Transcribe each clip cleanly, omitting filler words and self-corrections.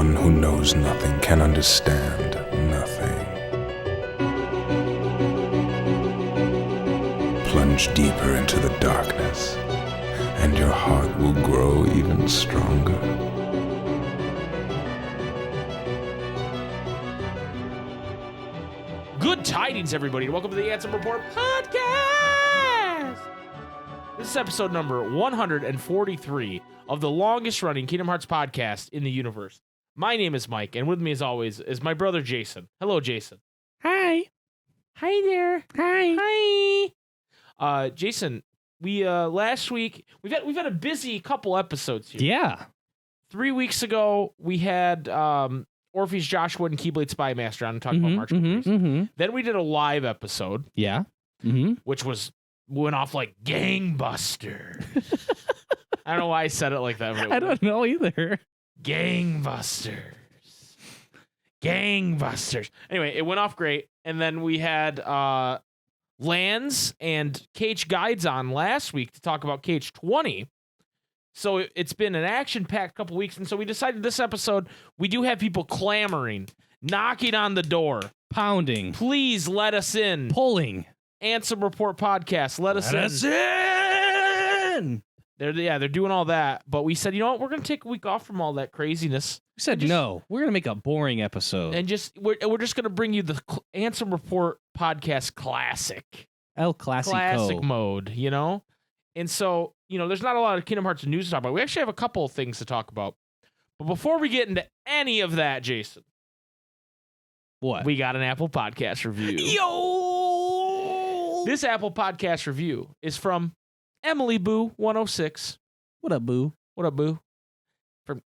one who knows nothing can understand nothing. Plunge deeper into the darkness, and your heart will grow even stronger. Good tidings, everybody. Welcome to the Ansem Report podcast. This is episode number 143 of the longest-running Kingdom Hearts podcast in the universe. My name is Mike, and with me, as always, is my brother Jason. Hello, Jason. Hi. Hi there. Hi. Hi. Jason, we last week we've had a busy couple episodes here. Yeah. 3 weeks ago, we had Orpheus, Joshua, and Keyblade Spy Master on and talked about March Caprice. Then we did a live episode. Yeah. Which went off like gangbusters. I don't know why I said it like that. But I don't know either. Gangbusters. Anyway, it went off great. And then we had Lands and KH Guides on last week to talk about KH 20. So it's been an action-packed couple weeks. And so we decided this episode, we do have people clamoring, knocking on the door. Pounding. Please let us in. Pulling. Ansem Report podcast. Let us in. They're doing all that. But we said, you know what? We're going to take a week off from all that craziness. We said, no, we're going to make a boring episode. And we're just going to bring you the Ansem Report podcast classic. El Clasico. Classic mode, you know? And so, there's not a lot of Kingdom Hearts news to talk about. We actually have a couple of things to talk about. But before we get into any of that, Jason. What? We got an Apple Podcast review. Yo! This Apple Podcast review is from Emily Boo 106. What up, Boo? What up, Boo?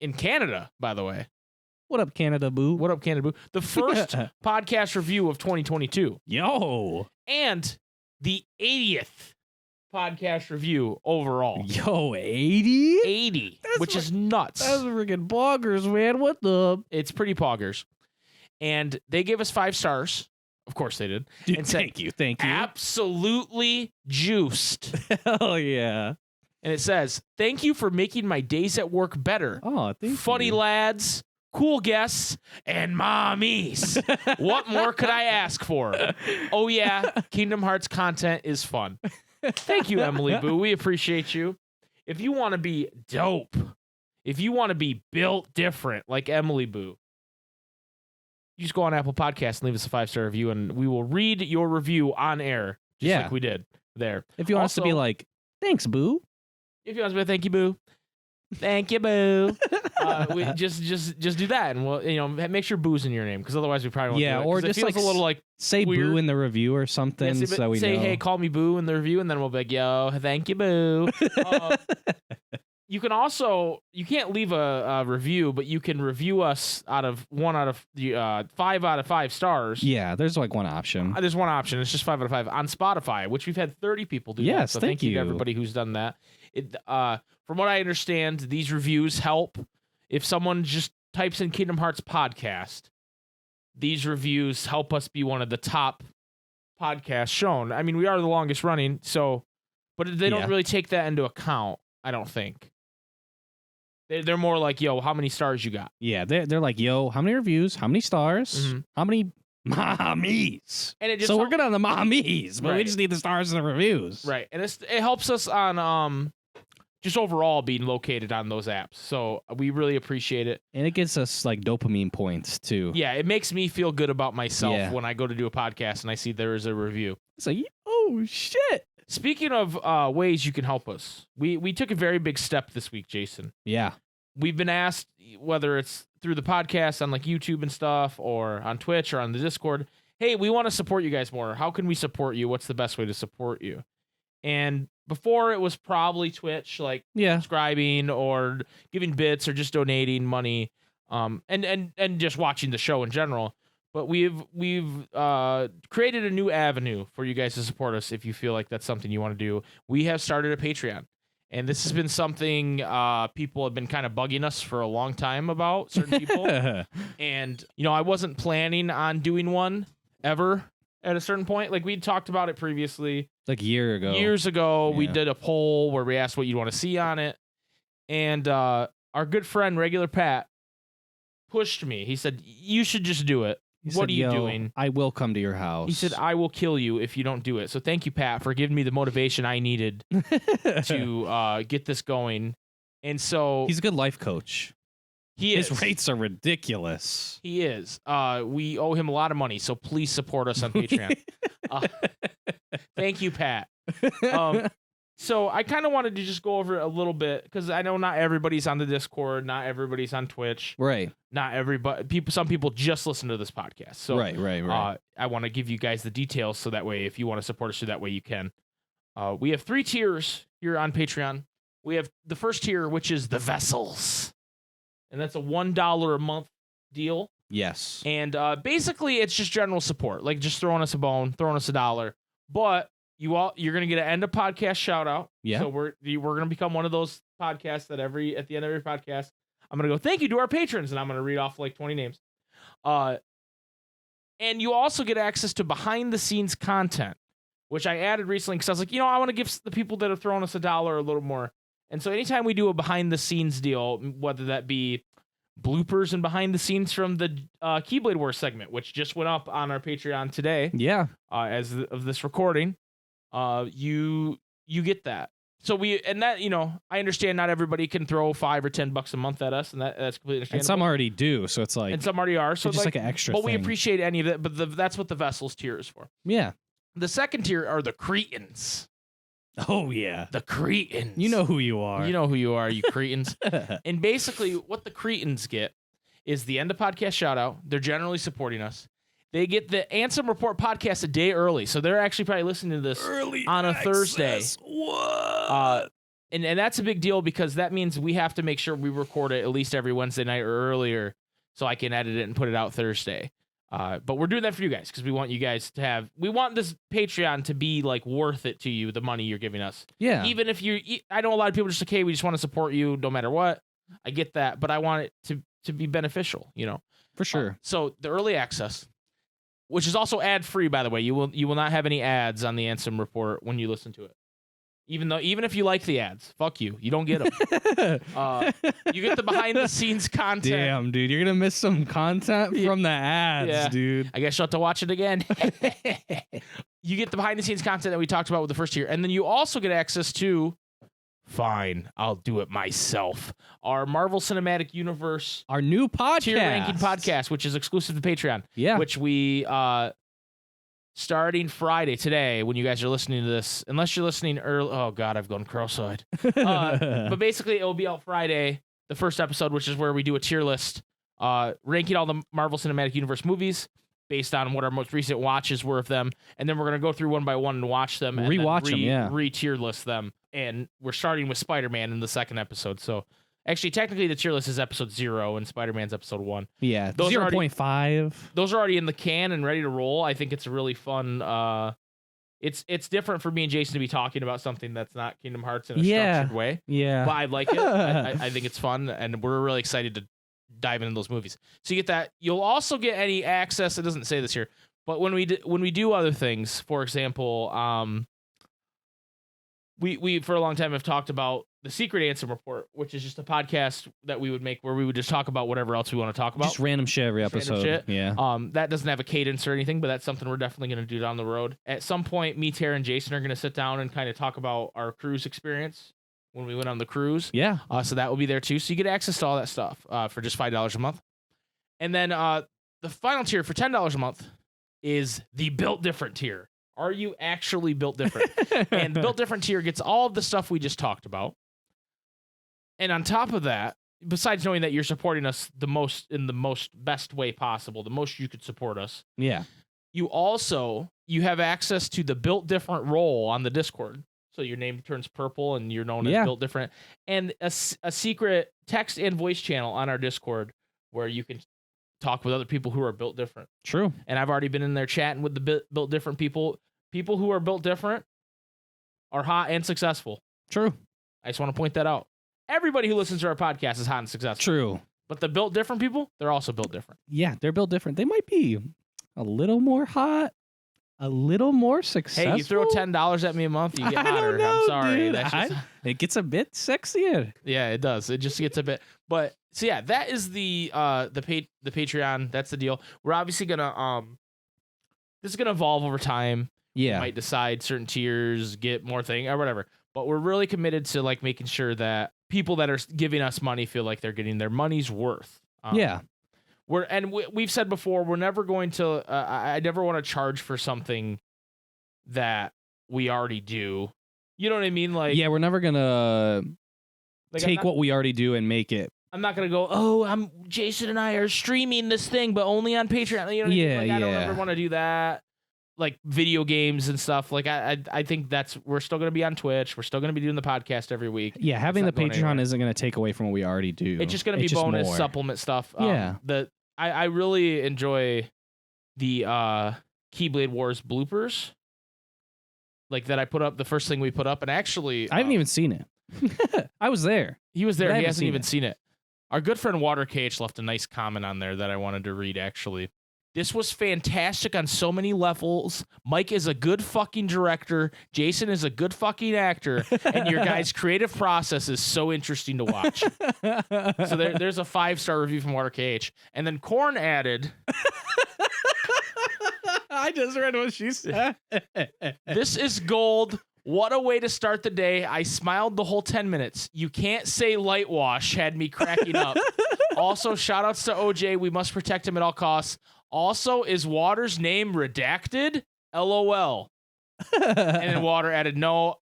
In Canada, by the way. What up, Canada, Boo? What up, Canada, Boo? The first podcast review of 2022. Yo! And the 80th podcast review overall. Yo, 80? 80, which is nuts. That's freaking boggers, man. What the? It's pretty poggers. And they gave us 5 stars. Of course they did. Dude, and thank you. Absolutely juiced. Hell yeah. And it says, thank you for making my days at work better. Oh, thank you. Funny lads, cool guests, and mommies. What more could I ask for? Oh, yeah, Kingdom Hearts content is fun. Thank you, Emily Boo. We appreciate you. If you want to be dope, if you want to be built different like Emily Boo, you just go on Apple Podcasts and leave us a 5-star review, and we will read your review on air, just like we did there. If you want us to be like, thanks, Boo. If you want us to be like, thank you, Boo. Thank you, Boo. We just do that, and we'll make sure Boo's in your name, because otherwise we probably won't. Yeah, do it, or it just feels like a little like say weird. Boo in the review or something, Yeah, so we say, know. hey, call me Boo in the review, and then we'll be like, yo, thank you, Boo. You can also, you can't leave a review, but you can review us out of 5 out of 5 stars. Yeah, there's like one option. There's one option. It's just 5 out of 5 on Spotify, which we've had 30 people do. Yes, that. So thank you you to everybody who's done that. From what I understand, these reviews help. If someone just types in Kingdom Hearts podcast, these reviews help us be one of the top podcasts shown. I mean, we are the longest running, but they don't really take that into account, I don't think. They're more like, yo, how many stars you got? Yeah, they're like, yo, how many reviews? How many stars? How many mommies? And it just we're good on the mommies, but we just need the stars and the reviews. Right, and it helps us on just overall being located on those apps. So we really appreciate it. And it gets us like dopamine points too. Yeah, it makes me feel good about myself when I go to do a podcast and I see there is a review. It's like, oh shit. Speaking of ways you can help us, we took a very big step this week, Jason. Yeah. We've been asked, whether it's through the podcast on like YouTube and stuff, or on Twitch or on the Discord, hey, we want to support you guys more. How can we support you? What's the best way to support you? And before it was probably Twitch, like subscribing or giving bits or just donating money, and just watching the show in general. But we've created a new avenue for you guys to support us if you feel like that's something you want to do. We have started a Patreon. And this has been something people have been kind of bugging us for a long time about, certain people. And, I wasn't planning on doing one ever at a certain point. Like, we'd talked about it previously. Like years ago, yeah. We did a poll where we asked what you'd want to see on it. And our good friend, Regular Pat, pushed me. He said, "You should just do it. What are you doing?" I will come to your house. He said, "I will kill you if you don't do it." So thank you, Pat, for giving me the motivation I needed to get this going. And so he's a good life coach. His rates are ridiculous. He is. We owe him a lot of money, so please support us on Patreon. Thank you, Pat. So I kind of wanted to just go over a little bit because I know not everybody's on the Discord, not everybody's on Twitch, right? Not everybody. Some people just listen to this podcast. So right. I want to give you guys the details so that way, if you want to support us, so that way you can. We have 3 tiers here on Patreon. We have the first tier, which is the Vessels, and that's a $1 a month deal. Yes. And basically, it's just general support, like just throwing us a bone, throwing us $1. But you're gonna get an end of podcast shout out. Yeah. So we're gonna become one of those podcasts that at the end of every podcast, I'm gonna go thank you to our patrons, and I'm gonna read off like 20 names. And you also get access to behind the scenes content, which I added recently because I was like, I want to give the people that are throwing us $1 a little more. And so anytime we do a behind the scenes deal, whether that be bloopers and behind the scenes from the Keyblade Wars segment, which just went up on our Patreon today. Yeah. As of this recording, you get that. So I understand not everybody can throw $5 or $10 a month at us, and that's completely understandable. And some already do, so it's like, and some already are, so it's just like an extra. But thing. we appreciate any of it. But that's what the Vessels tier is for. Yeah. The second tier are the Cretans. Oh yeah, the Cretans. You know who you are. You know who you are, you Cretans. And basically, what the Cretans get is the end of podcast shout out. They're generally supporting us. They get the Ansem Report podcast a day early, so they're actually probably listening to this early on a access. Thursday. What? And that's a big deal because that means we have to make sure we record it at least every Wednesday night or earlier, so I can edit it and put it out Thursday. But we're doing that for you guys because we want you guys to we want this Patreon to be like worth it to you, the money you're giving us. Yeah. Even if I know a lot of people just like, hey, we just want to support you no matter what. I get that, but I want it to be beneficial, For sure. So the early access, which is also ad free, by the way, you will not have any ads on the Ansem Report when you listen to it. Even if you like the ads, fuck you. You don't get them. You get the behind the scenes content. Damn, dude, you're gonna miss some content from the ads, dude. I guess you'll have to watch it again. You get the behind the scenes content that we talked about with the first tier, and then you also get access to. Fine, I'll do it myself. Our Marvel Cinematic Universe, our new podcast, tier ranking podcast, which is exclusive to Patreon. Yeah, which we starting Friday today when you guys are listening to this, unless you're listening early. Oh God, I've gone cross-eyed. But basically, it will be out Friday, the first episode, which is where we do a tier list, ranking all the Marvel Cinematic Universe movies based on what our most recent watches were of them, and then we're gonna go through one by one and watch them, and rewatch them, re-tier list them, and we're starting with Spider-Man in the second episode. So. Actually, technically, the tier list is episode 0 and Spider-Man's episode 1. Yeah, those 0.5. Those are already in the can and ready to roll. I think it's a really fun. It's different for me and Jason to be talking about something that's not Kingdom Hearts in a structured way. Yeah, but I like it. I think it's fun, and we're really excited to dive into those movies. So you get that. You'll also get any access. It doesn't say this here, but when we do other things, for example, we for a long time have talked about the Secret Ansem Report, which is just a podcast that we would make where we would just talk about whatever else we want to talk about. Just random shit every episode. Shit. Yeah. That doesn't have a cadence or anything, but that's something we're definitely going to do down the road. At some point, me, Tara, and Jason are going to sit down and kind of talk about our cruise experience when we went on the cruise. Yeah. So that will be there too. So you get access to all that stuff for just $5 a month. And then the final tier for $10 a month is the Built Different tier. Are you actually built different? And the Built Different tier gets all of the stuff we just talked about. And on top of that, besides knowing that you're supporting us in the most best way possible, the most you could support us. Yeah. You have access to the Built Different role on the Discord. So your name turns purple and you're known as Built Different. And a secret text and voice channel on our Discord where you can talk with other people who are built different. True. And I've already been in there chatting with the built different people. People who are built different are hot and successful. True. I just want to point that out. Everybody who listens to our podcast is hot and successful. True. But the built different people, they're also built different. Yeah, they're built different. They might be a little more hot, a little more successful. Hey, you throw $10 at me a month, you get I hotter. don't know, I'm sorry. dude. That's just, It gets a bit sexier. yeah, it does. It just gets a bit. But so yeah, that is the Patreon. That's the deal. We're obviously gonna this is gonna evolve over time. Yeah. We might decide certain tiers, get more thing or whatever. But we're really committed to like making sure that people that are giving us money feel like they're getting their money's worth. Yeah. We've said before, we're never going to. I never want to charge for something that we already do. You know what I mean? Like, Yeah, we're never gonna like take what we already do and make it. I'm not gonna go. Oh, Jason and I are streaming this thing, but only on Patreon. You know what I mean? Like, I don't ever want to do that. Like video games and stuff. Like I think we're still gonna be on Twitch. We're still gonna be doing the podcast every week. Yeah, having the Patreon isn't gonna take away from what we already do. It's just gonna be bonus more supplement stuff. Yeah. I really enjoy the Keyblade Wars bloopers. Like that I put up, the first thing we put up, and actually I haven't even seen it. I was there. He was there. But He hasn't even seen it. Our good friend Water KH left a nice comment on there that I wanted to read, actually. This was fantastic on so many levels. Mike is a good fucking director. Jason is a good fucking actor. And your guys' creative process is so interesting to watch. So there's a 5-star review from Water KH. And then Korn added... I just read what she said. This is gold. What a way to start the day. I smiled the whole 10 minutes. You can't say light wash had me cracking up. Also, shout outs to OJ. We must protect him at all costs. Also, is Water's name redacted? LOL. And then Water added, no,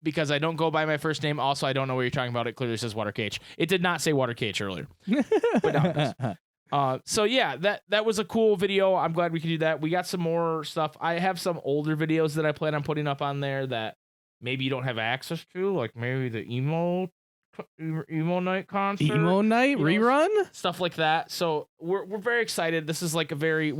because I don't go by my first name. Also, I don't know what you're talking about. It clearly says Water KH. It did not say Water KH earlier. But now it does. So yeah, that was a cool video. I'm glad we could do that. We got some more stuff. I have some older videos that I plan on putting up on there that maybe you don't have access to, like maybe the emo night concert, emo night rerun, stuff like that. So we're very excited. This is like a very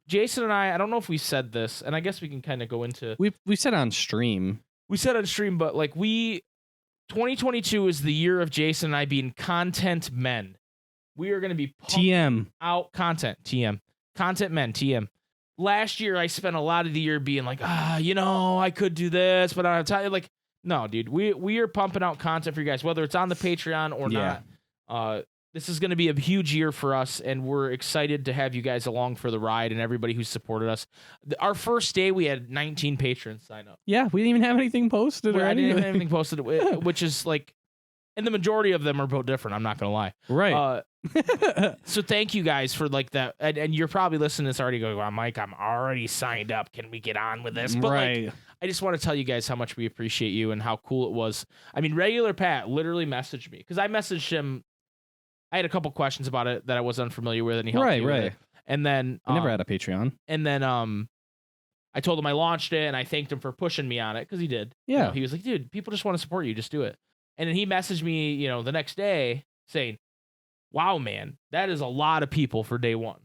Jason and I don't know if we said this, and I guess we can kind of go into we said on stream. We said on stream, but like 2022 is the year of Jason and I being content men. We are going to be TM out content. Content men. TM. Last year, I spent a lot of the year being like, I could do this, but I don't have time. Like, no, dude, we are pumping out content for you guys, whether it's on the Patreon or not. This is going to be a huge year for us, and we're excited to have you guys along for the ride and everybody who's supported us. Our first day, we had 19 patrons sign up. Yeah, we didn't even have anything posted or anything. I didn't have anything posted, which is like, and the majority of them are built different. I'm not going to lie. Right. So thank you guys for like that. And you're probably listening to this already going, well, Mike, I'm already signed up. Can we get on with this? But like, I just want to tell you guys how much we appreciate you and how cool it was. I mean, regular Pat literally messaged me because I messaged him. I had a couple questions about it that I was unfamiliar with, and he helped me with it. And then I never had a Patreon. And then I told him I launched it, and I thanked him for pushing me on it because he did. Yeah. You know, he was like, dude, people just want to support you. Just do it. And then he messaged me, the next day saying, wow, man, that is a lot of people for day one.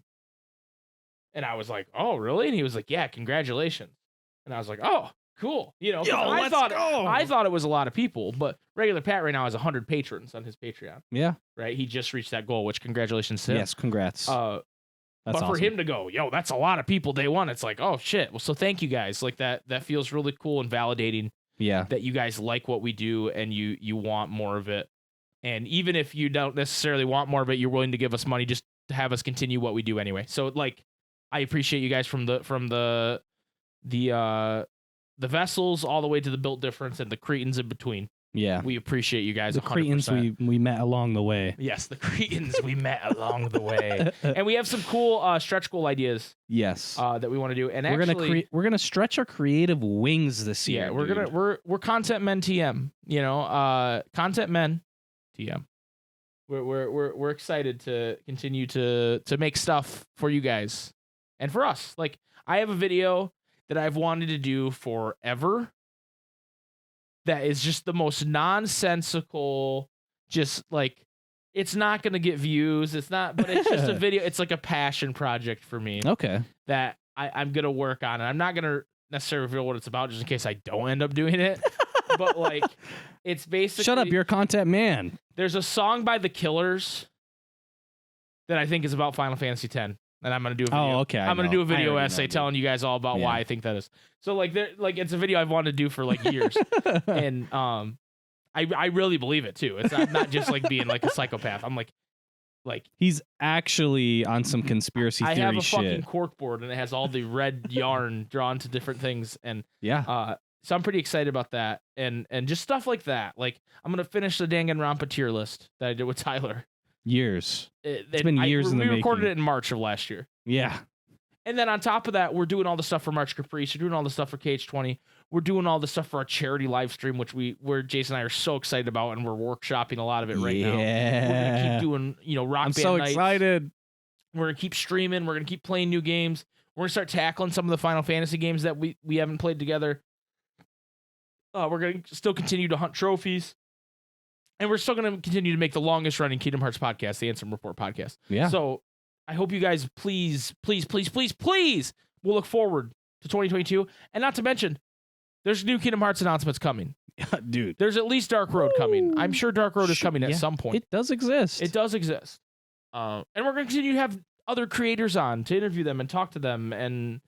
And I was like, oh, really? And he was like, yeah, congratulations. And I was like, oh, cool. I thought it was a lot of people, but regular Pat right now has 100 patrons on his Patreon. Yeah. Right. He just reached that goal, which congratulations to him. Yes. Congrats. But awesome. for him to go, that's a lot of people day one. It's like, oh shit. Well, so thank you guys. Like that feels really cool and validating. Yeah. That you guys like what we do and you want more of it. And even if you don't necessarily want more of it, you're willing to give us money just to have us continue what we do anyway. So like, I appreciate you guys from the vessels all the way to the built difference and the Cretans in between. Yeah. We appreciate you guys. The 100%. Cretans we met along the way. Yes, the Cretans we met along the way. And we have some cool stretch goal ideas. Yes. That we want to do. And we're gonna stretch our creative wings this year. Yeah, we're content men TM. Content men TM. We're excited to continue to make stuff for you guys and for us. Like I have a video that I've wanted to do forever. That is just the most nonsensical, just like, it's not going to get views. It's not, but it's just a video. It's like a passion project for me. Okay. That I'm going to work on. And I'm not going to necessarily reveal what it's about just in case I don't end up doing it. But like, it's basically. Shut up, you're a content man. There's a song by The Killers that I think is about Final Fantasy X. and I'm gonna do a video. Oh, okay. I'm gonna do a video essay telling you guys all about why I think that is. So like, it's a video I've wanted to do for like years, and I really believe it too. It's not just like being like a psychopath. I'm like he's actually on some conspiracy theory shit. I have a fucking corkboard and it has all the red yarn drawn to different things, and so I'm pretty excited about that, and just stuff like that. Like I'm gonna finish the Danganronpa tier list that I did with Tyler. Years. It's been years in the making. We recorded it in March of last year. Yeah. And then on top of that, we're doing all the stuff for March Caprice. We're doing all the stuff for KH20. We're doing all the stuff for our charity live stream, which where Jason and I are so excited about, and we're workshopping a lot of it right now. We're gonna keep doing, rock band so nights. Excited. We're gonna keep streaming. We're gonna keep playing new games. We're gonna start tackling some of the Final Fantasy games that we haven't played together. We're gonna still continue to hunt trophies. And we're still going to continue to make the longest running Kingdom Hearts podcast, the Ansem Report podcast. Yeah. So I hope you guys please will look forward to 2022. And not to mention, there's new Kingdom Hearts announcements coming. Dude. There's at least Dark Road coming. I'm sure Dark Road is coming at some point. It does exist. It does exist. And we're going to continue to have other creators on to interview them and talk to them. And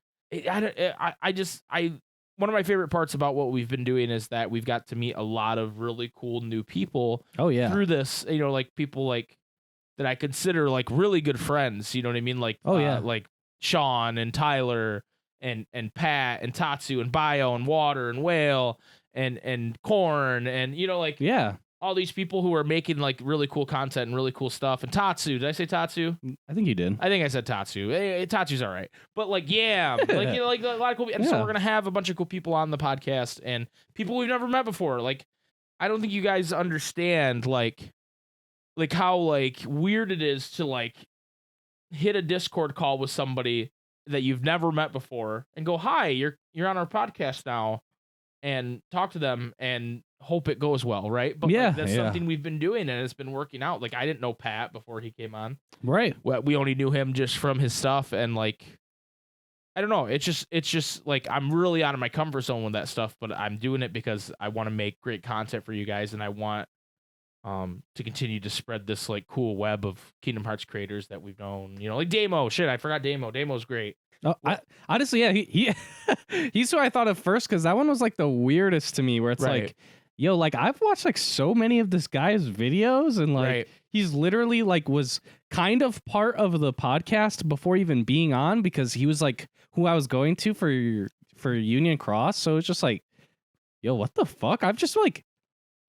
one of my favorite parts about what we've been doing is that we've got to meet a lot of really cool new people. Oh yeah. Through this, like people like that I consider like really good friends. You know what I mean? Like, like Sean and Tyler and Pat and Tatsu and Bio and Water and Whale and Corn and all these people who are making like really cool content and really cool stuff. And Tatsu, did I say Tatsu? I think you did. I think I said Tatsu. Tatsu's all right. But like, like, like a lot of cool people. And so we're going to have a bunch of cool people on the podcast and people we've never met before. Like, I don't think you guys understand like how like weird it is to like hit a Discord call with somebody that you've never met before and go, "Hi, you're on our podcast now," and talk to them and hope it goes well, right? But that's something we've been doing and it's been working out. Like I didn't know Pat before he came on. Right. We only knew him just from his stuff, and like I don't know, it's just like I'm really out of my comfort zone with that stuff, but I'm doing it because I want to make great content for you guys, and I want to continue to spread this like cool web of Kingdom Hearts creators that we've known. Like Damo. Shit, I forgot Damo. Damo's great. Oh, honestly, he he's who I thought of first, because that one was like the weirdest to me, where it's like, yo, like I've watched like so many of this guy's videos, and like he's literally like was kind of part of the podcast before even being on, because he was like who I was going to for Union Cross. So it's just like, yo, what the fuck? I've just like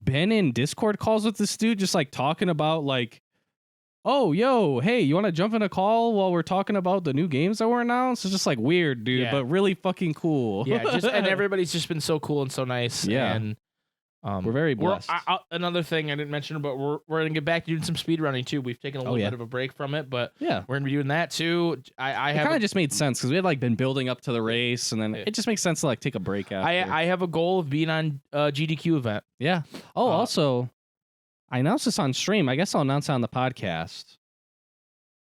been in Discord calls with this dude, just like talking about like, oh, yo, hey, you want to jump in a call while we're talking about the new games that were announced? It's just like weird, dude, but really fucking cool. And everybody's just been so cool and so nice. Yeah. And we're very blessed. Another thing I didn't mention, but we're going to get back to doing some speed running too. We've taken a little bit of a break from it, but we're going to be doing that too. It kind of just made sense because we had like been building up to the race, and then it just makes sense to like take a break after. I have a goal of being on a GDQ event. Yeah. Oh, also, I announced this on stream. I guess I'll announce it on the podcast.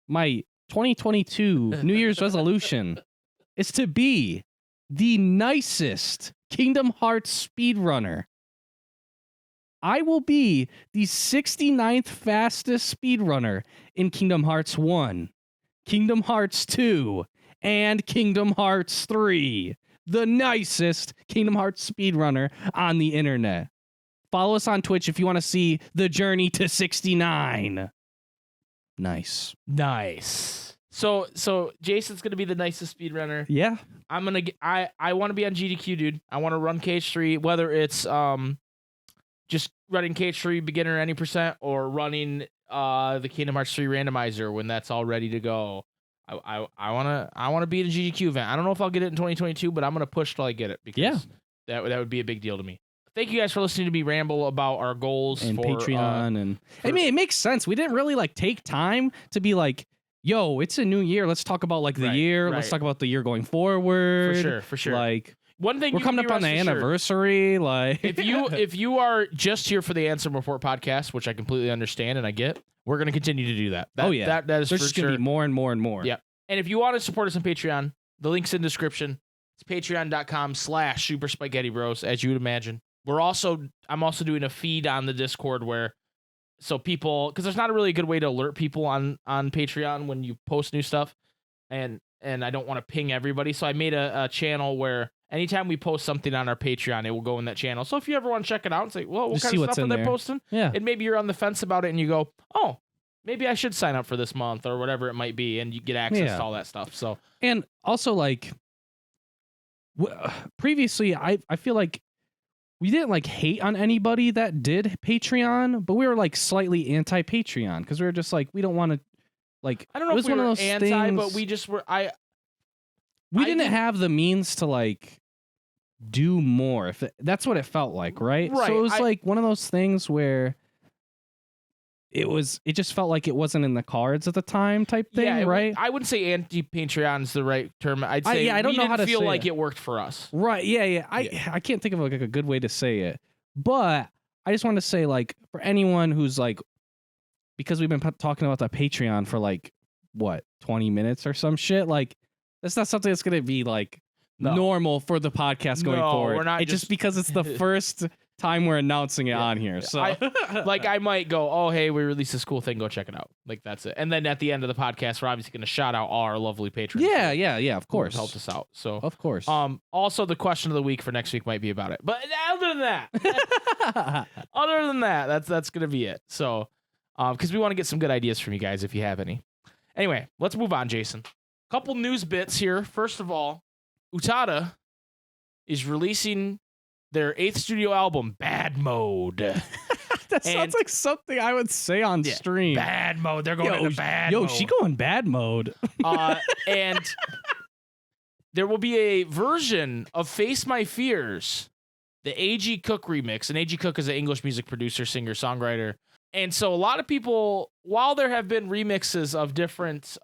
My 2022 New Year's resolution is to be the nicest Kingdom Hearts speedrunner. I will be the 69th fastest speedrunner in Kingdom Hearts 1, Kingdom Hearts 2, and Kingdom Hearts 3. The nicest Kingdom Hearts speedrunner on the internet. Follow us on Twitch if you want to see the journey to 69. Nice. So Jason's gonna be the nicest speedrunner. Yeah. I'm gonna get. I want to be on GDQ, dude. I want to run KH3, whether it's just running KH3 beginner any percent or running the Kingdom Hearts 3 randomizer when that's all ready to go. I wanna be at a GDQ event. I don't know if I'll get it in 2022, but I'm gonna push till I get it, because that would be a big deal to me. Thank you guys for listening to me ramble about our goals and for Patreon. And I mean, it makes sense. We didn't really like take time to be like, yo, it's a new year. Let's talk about like the year. Let's talk about the year going forward. For sure. Like one thing we're coming up on the anniversary. Like if you are just here for the Ansem Report podcast, which I completely understand and I get, we're going to continue to do that. That is There's for just sure. going to be more and more and more. Yeah. And if you want to support us on Patreon, the link's in the description. It's patreon.com/Super SpikeGhetti Bros, as you would imagine. I'm also doing a feed on the Discord so people, because there's not a really good way to alert people on Patreon when you post new stuff. and I don't want to ping everybody. So I made a channel where anytime we post something on our Patreon, it will go in that channel. So if you ever want to check it out and say, well, what Just kind see of what's stuff are in they there. posting? Yeah. And maybe you're on the fence about it and you go, oh, maybe I should sign up for this month or whatever it might be. And you get access to all that stuff. So, and also like previously, I feel like we didn't like hate on anybody that did Patreon, but we were like slightly anti-Patreon because we were just like, we don't want to like. I don't know it if was we one were of those anti, things, but we just were, we I didn't didn't- have the means to like do more. That's what it felt like, right? Right, So it was like one of those things where it just felt like it wasn't in the cards at the time type thing, yeah, right? I wouldn't say anti-Patreon is the right term. I'd say I don't we know didn't how to feel say like it. it worked for us. Right. Yeah. I can't think of like a good way to say it, but I just want to say like for anyone who's like, because we've been talking about the Patreon for like what 20 minutes or some shit, like that's not something that's gonna be like No. normal for the podcast going No, forward. we're not It's just because it's the first time we're announcing it on here. So Like I might go, oh hey, we released this cool thing, go check it out. Like that's it. And then at the end of the podcast, we're obviously going to shout out all our lovely patrons. yeah, of who course, helped us out. So of course. also the question of the week for next week might be about it. But other than that, that's going to be it. So because we want to get some good ideas from you guys if you have any. Anyway, let's move on, Jason. Couple news bits here. First of all, Utada is releasing their 8th studio album, Bad Mode. That sounds like something I would say on stream. Bad Mode. They're going into bad mode. She going bad mode. And there will be a version of Face My Fears, the A.G. Cook remix. And A.G. Cook is an English music producer, singer, songwriter. And so a lot of people, while there have been remixes of different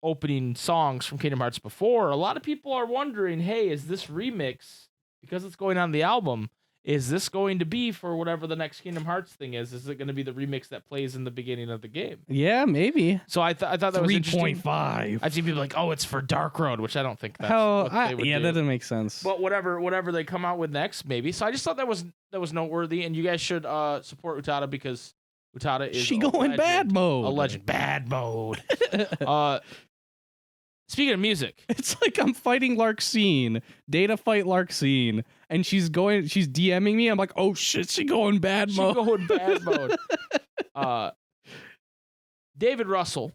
opening songs from Kingdom Hearts before, a lot of people are wondering, hey, is this remix, because it's going on the album, is this going to be for whatever the next Kingdom Hearts thing is? Is it going to be the remix that plays in the beginning of the game? Yeah, maybe. So I thought that was interesting. 3.5. I've seen people like, oh, it's for Dark Road, which I don't think that's Hell, what they would do. that doesn't make sense. But whatever they come out with next, maybe. So I just thought that was noteworthy, and you guys should support Utada because Utada is she going bad mode. a legend. Bad mode. Speaking of music, It's like I'm fighting Larxene, Data fight Larxene, and she's DMing me. I'm like, oh shit, she going bad mode. She going bad mode. David Russell,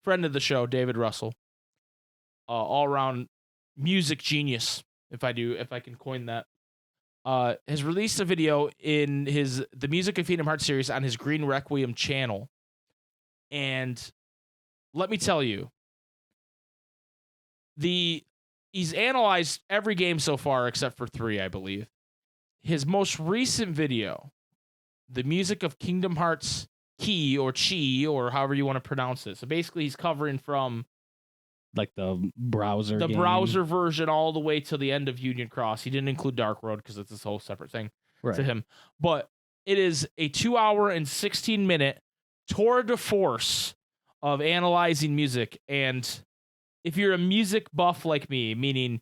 friend of the show, David Russell, all around music genius, if I can coin that, has released a video in the Music of Kingdom Hearts series on his Green Requiem channel, and let me tell you, he's analyzed every game so far except for 3, I believe. His most recent video, the Music of Kingdom Hearts Key or Chi or however you want to pronounce it. So basically, he's covering from like the browser version all the way to the end of Union Cross. He didn't include Dark Road because it's this whole separate thing to him. But it is a 2-hour and 16-minute tour de force of analyzing music. And if you're a music buff like me, meaning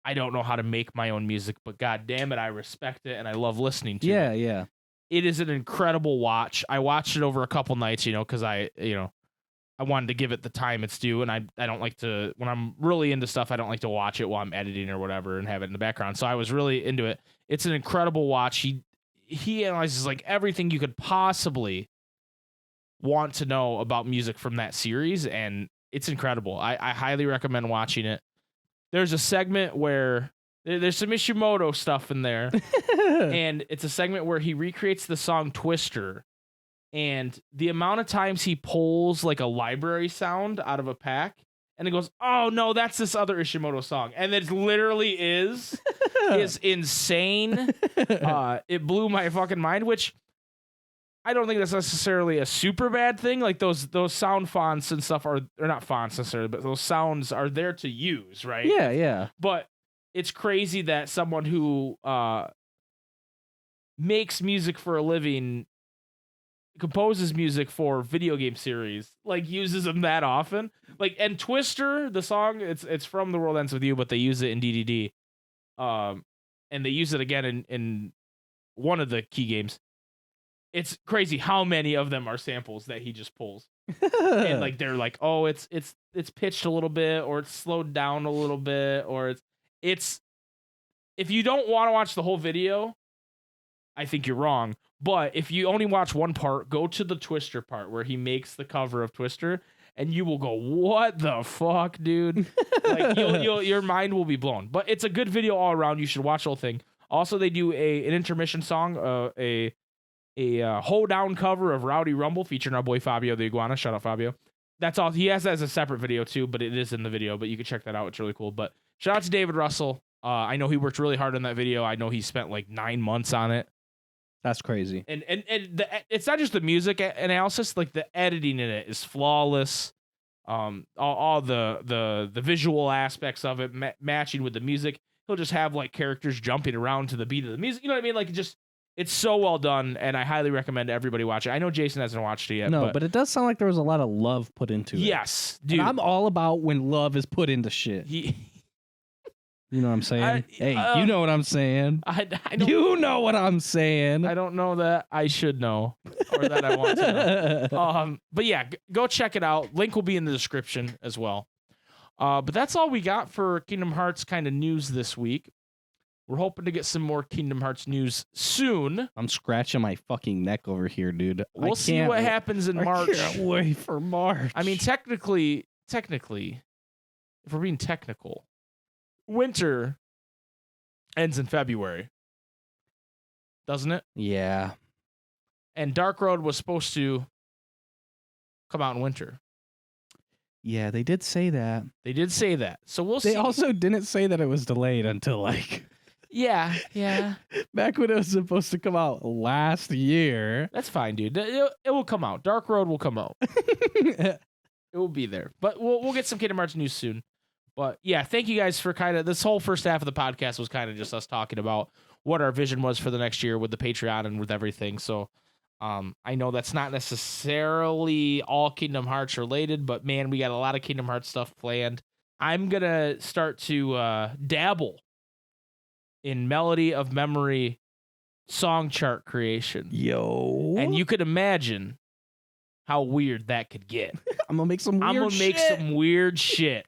I don't know how to make my own music, but god damn it, I respect it and I love listening to it. Yeah. It is an incredible watch. I watched it over a couple nights, because I wanted to give it the time it's due, and I don't like to, when I'm really into stuff, I don't like to watch it while I'm editing or whatever and have it in the background. So I was really into it. It's an incredible watch. He analyzes like everything you could possibly want to know about music from that series, and it's incredible. I highly recommend watching it. There's a segment where there's some Ishimoto stuff in there, and it's a segment where he recreates the song Twister, and the amount of times he pulls like a library sound out of a pack, and it goes, oh no, that's this other Ishimoto song, and it literally is insane. It blew my fucking mind, which I don't think that's necessarily a super bad thing. Like those sound fonts and stuff are not fonts necessarily, but those sounds are there to use, right? Yeah. But it's crazy that someone who makes music for a living, composes music for video game series, like uses them that often. Like, and Twister, the song, it's from The World Ends With You, but they use it in DDD. And they use it again in one of the key games. It's crazy how many of them are samples that he just pulls. and like they're like, oh, it's pitched a little bit, or it's slowed down a little bit, or it's if you don't want to watch the whole video, I think you're wrong. But if you only watch one part, go to the Twister part where he makes the cover of Twister, and you will go, what the fuck, dude? Like your mind will be blown. But it's a good video all around. You should watch the whole thing. Also, they do an intermission song, a hoedown cover of Rowdy Rumble featuring our boy Fabio the Iguana. Shout out Fabio. That's all. He has that as a separate video too, but it is in the video. But you can check that out. It's really cool. But shout out to David Russell. I know he worked really hard on that video. I know he spent like 9 months on it. That's crazy. And it's not just the music analysis. Like the editing in it is flawless. All the visual aspects of it matching with the music. He'll just have like characters jumping around to the beat of the music. You know what I mean? Like it's so well done, and I highly recommend everybody watch it. I know Jason hasn't watched it yet. No, but it does sound like there was a lot of love put into it. Yes, dude. And I'm all about when love is put into shit. You know what I'm saying? Hey, you know what I'm saying. I you know what I'm saying. I don't know that I should know, or that I want to know. But yeah, go check it out. Link will be in the description as well. But that's all we got for Kingdom Hearts kind of news this week. We're hoping to get some more Kingdom Hearts news soon. I'm scratching my fucking neck over here, dude. We'll see what happens in March. I can't wait for March. I mean, technically, if we're being technical, winter ends in February, doesn't it? Yeah. And Dark Road was supposed to come out in winter. Yeah, they did say that. They did say that. So we'll see. They also didn't say that it was delayed until like... Yeah. Back when it was supposed to come out last year. That's fine, dude. It will come out. Dark Road will come out. It will be there. But we'll get some Kingdom Hearts news soon. But yeah, thank you guys for kind of... This whole first half of the podcast was kind of just us talking about what our vision was for the next year with the Patreon and with everything. So I know that's not necessarily all Kingdom Hearts related, but man, we got a lot of Kingdom Hearts stuff planned. I'm going to start to dabble in Melody of Memory song chart creation. Yo. And you could imagine how weird that could get. I'm going to make some weird shit.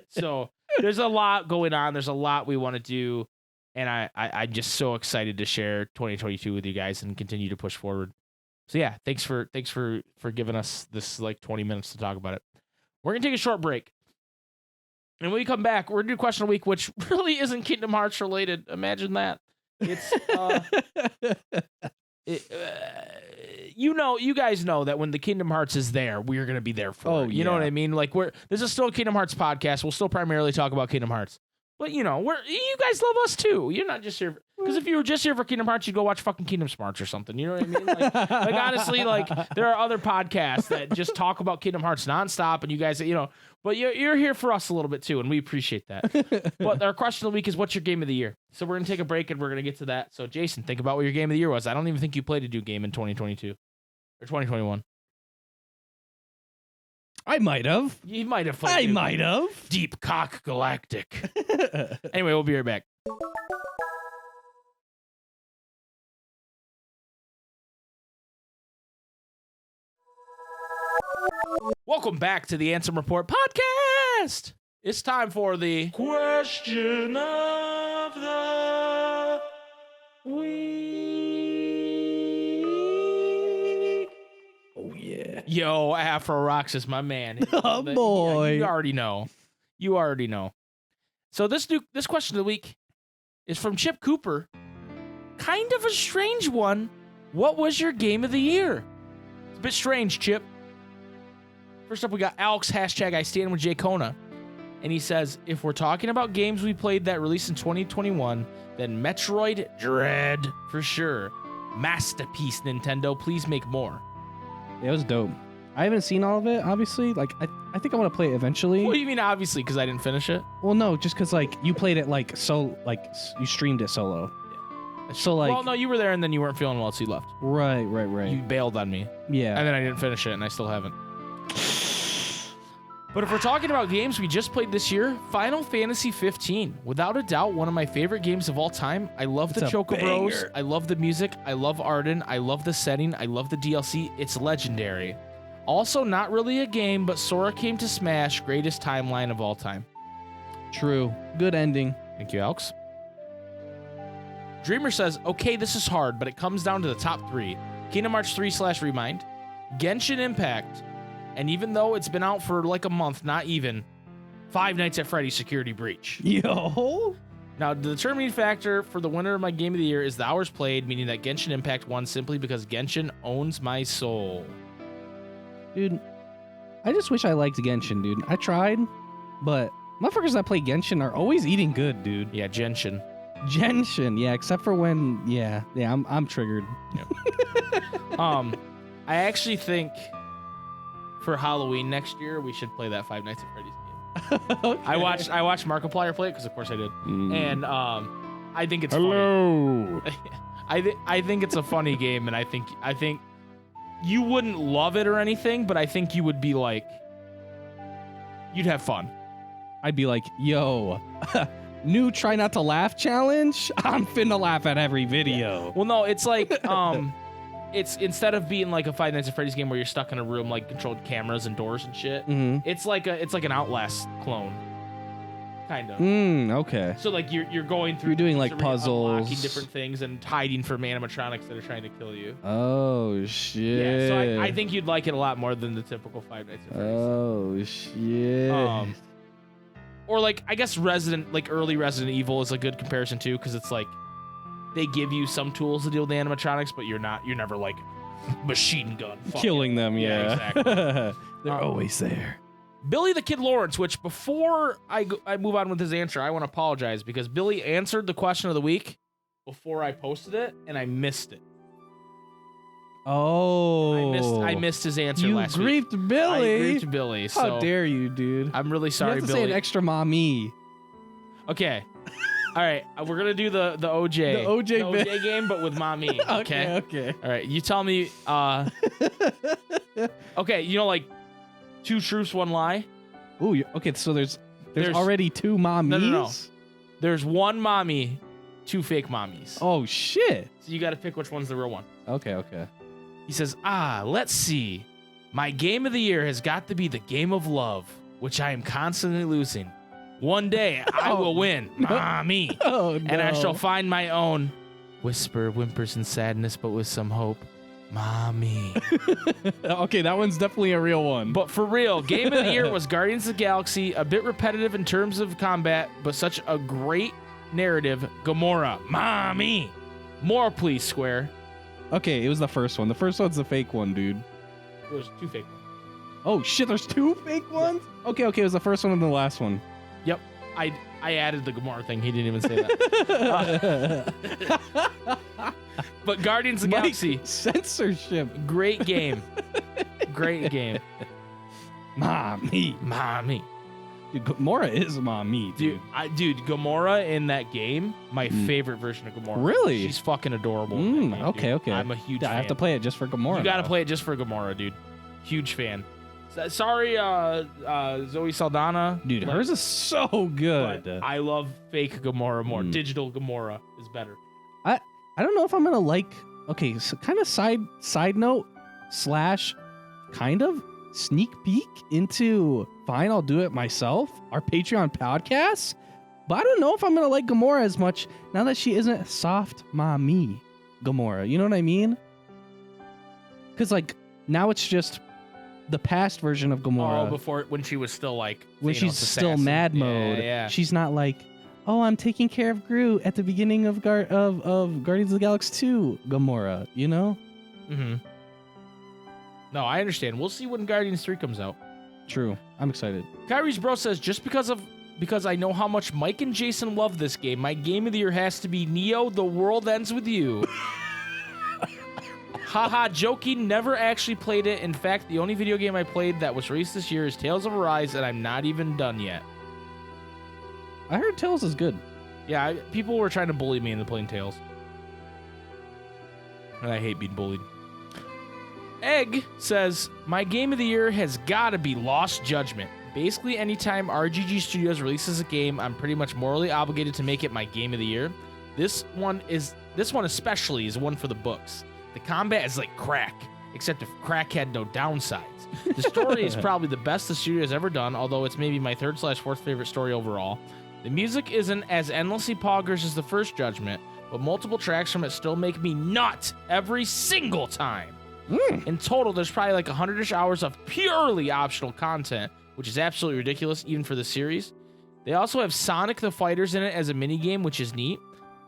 So there's a lot going on. There's a lot we want to do. And I'm just so excited to share 2022 with you guys and continue to push forward. So yeah, thanks for giving us this like 20 minutes to talk about it. We're going to take a short break. And when we come back, we're going to do Question of the Week, which really isn't Kingdom Hearts related. Imagine that. It's, you guys know that when the Kingdom Hearts is there, we're going to be there for it. You know what I mean? Like this is still a Kingdom Hearts podcast. We'll still primarily talk about Kingdom Hearts. But you guys love us too. You're not just here because if you were just here for Kingdom Hearts, you'd go watch fucking Kingdom Smarts or something. You know what I mean? Like honestly, like there are other podcasts that just talk about Kingdom Hearts nonstop, and you guys, but you're here for us a little bit too, and we appreciate that. But our question of the week is, what's your game of the year? So we're gonna take a break and we're gonna get to that. So Jason, think about what your game of the year was. I don't even think you played a new game in 2022 or 2021. I might have. You might have. I might have. Deep Cock Galactic. Anyway, we'll be right back. Welcome back to the Ansem Report podcast. It's time for the Question of the Week. Oh, yeah. Yo, Afro Rocks is my man. Oh, boy. You already know. So this question of the week is from Chip Cooper. Kind of a strange one. What was your game of the year? It's a bit strange, Chip. First up, we got Alex, hashtag I stand with Jay Kona. And he says, if we're talking about games we played that released in 2021, then Metroid Dread for sure. Masterpiece, Nintendo. Please make more. Yeah, it was dope. I haven't seen all of it, obviously. Like, I think I want to play it eventually. What do you mean, obviously? Because I didn't finish it? Well, no, just because, like, you played it, like, you streamed it solo. Yeah. So, like... Well, no, you were there, and then you weren't feeling well, so you left. Right. You bailed on me. Yeah. And then I didn't finish it, and I still haven't. But if we're talking about games we just played this year, Final Fantasy 15. Without a doubt, one of my favorite games of all time. I love the Chocobros. I love the music. I love Arden. I love the setting. I love the DLC. It's legendary. Also, not really a game, but Sora came to Smash, greatest timeline of all time. True. Good ending. Thank you, Alex. Dreamer says, okay, this is hard, but it comes down to the top 3. Kingdom Hearts 3/Remind, Genshin Impact, and even though it's been out for like a month, not even, Five Nights at Freddy's Security Breach. Yo. Now, the determining factor for the winner of my game of the year is the hours played, meaning that Genshin Impact won simply because Genshin owns my soul. Dude, I just wish I liked Genshin, dude. I tried, but motherfuckers that play Genshin are always eating good, dude. Yeah, Genshin. Genshin, yeah, except for when, I'm triggered. I actually think for Halloween next year we should play that Five Nights at Freddy's game. Okay. I watched Markiplier play it because of course I did, and I think it's Hello. funny. I think it's a funny game, and I think you wouldn't love it or anything, but I think you would be like, you'd have fun. I'd be like, yo, new try not to laugh challenge? I'm finna laugh at every video. Well, no, it's like it's instead of being like a Five Nights at Freddy's game where you're stuck in a room like controlled cameras and doors and shit. Mm-hmm. It's like an Outlast clone, kind of. Okay. So like you're going through. You're doing like unlocking puzzles, different things, and hiding from animatronics that are trying to kill you. Oh shit. Yeah, so I think you'd like it a lot more than the typical Five Nights at Freddy's. Oh shit. Or like I guess early Resident Evil is a good comparison too, because it's like they give you some tools to deal with the animatronics, but you're never like machine gun killing them. Yeah, exactly. They're always there. Billy the Kid Lawrence, which before I move on with his answer, I want to apologize because Billy answered the question of the week before I posted it, and I missed it. Oh, I missed his answer last week. You griefed Billy. I griefed Billy. So How dare you, dude? I'm really sorry, you have to Billy. say an extra mommy. Okay. All right, we're gonna do the OJ OJ game, but with mommy. Okay. Okay. All right, you tell me. Okay, like 2 truths, 1 lie. Ooh. Okay. So there's already 2 mommies. No. There's 1 mommy, 2 fake mommies. Oh shit. So you got to pick which one's the real one. Okay. He says, let's see. My game of the year has got to be the game of love, which I am constantly losing. One day I will win, mommy. Oh no. And I shall find my own whisper, whimpers, and sadness, but with some hope. Mommy. Okay, that one's definitely a real one. But for real, game of the year was Guardians of the Galaxy, a bit repetitive in terms of combat, but such a great narrative. Gamora, mommy. More, please, Square. Okay, it was the first one. The first one's the fake one, dude. There's 2 fake ones. Oh shit, there's 2 fake ones? Yeah. Okay, it was the first one and the last one. Yep. I added the Gamora thing. He didn't even say that. But Guardians of the Galaxy. Censorship. Great game. Great game. Mommy. Dude, Gamora is mommy, dude. Dude, Gamora in that game, my favorite version of Gamora. Really? She's fucking adorable. Okay. I'm a huge fan. I have to play it just for Gamora. You gotta play it just for Gamora, dude. Huge fan. Sorry, Zoe Saldana. Dude, hers is so good. I love fake Gamora more. Digital Gamora is better. I don't know if I'm gonna like. Okay, so kind of side note / kind of sneak peek into Fine, I'll do it myself, our Patreon podcast. But I don't know if I'm gonna like Gamora as much now that she isn't soft mommy Gamora. You know what I mean? Because like now it's just the past version of Gamora. Oh, before when she was still like when she's still assassin. mad mode. Yeah. She's not like, oh, I'm taking care of Groot at the beginning of Guardians of the Galaxy 2 Gamora, you know? Mm-hmm. No, I understand. We'll see when Guardians 3 comes out. True. I'm excited. Kyrie's bro says, just because I know how much Mike and Jason love this game, my game of the year has to be Neo, The World Ends With You. Haha, joking, never actually played it. In fact, the only video game I played that was released this year is Tales of Arise, and I'm not even done yet. I heard Tales is good. Yeah, people were trying to bully me into playing Tales. And I hate being bullied. Egg says, my game of the year has got to be Lost Judgment. Basically, anytime RGG Studios releases a game, I'm pretty much morally obligated to make it my game of the year. This one especially is one for the books. The combat is like crack. except if crack had no downsides. The story is probably the best the studio has ever done, although it's maybe my 3rd/4th favorite story overall. The music isn't as endlessly poggers as the first Judgment, but multiple tracks from it still make me nut every single time. In total, there's probably like 100-ish hours of purely optional content, which is absolutely ridiculous even for the series. They also have Sonic the Fighters in it as a minigame, which is neat.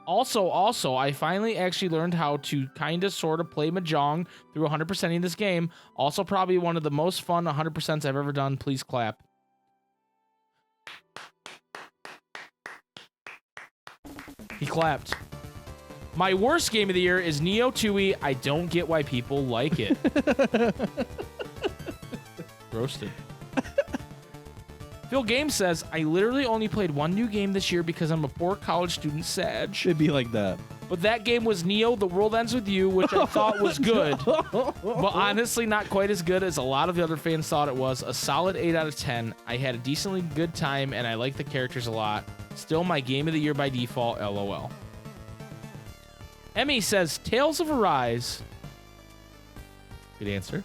Also, I finally actually learned how to kind of sort of play Mahjong through 100%ing this game. Also, probably one of the most fun 100%s I've ever done. Please clap. He clapped. My worst game of the year is Neo 2E. I don't get why people like it. Roasted. Phil Games says, I literally only played one new game this year because I'm a poor college student sad. Should be like that. But that game was Neo, The World Ends With You, which I thought was good. But honestly, not quite as good as a lot of the other fans thought it was. A solid 8 out of 10. I had a decently good time, and I like the characters a lot. Still my game of the year by default, LOL. Emmy says, Tales of Arise. Good answer.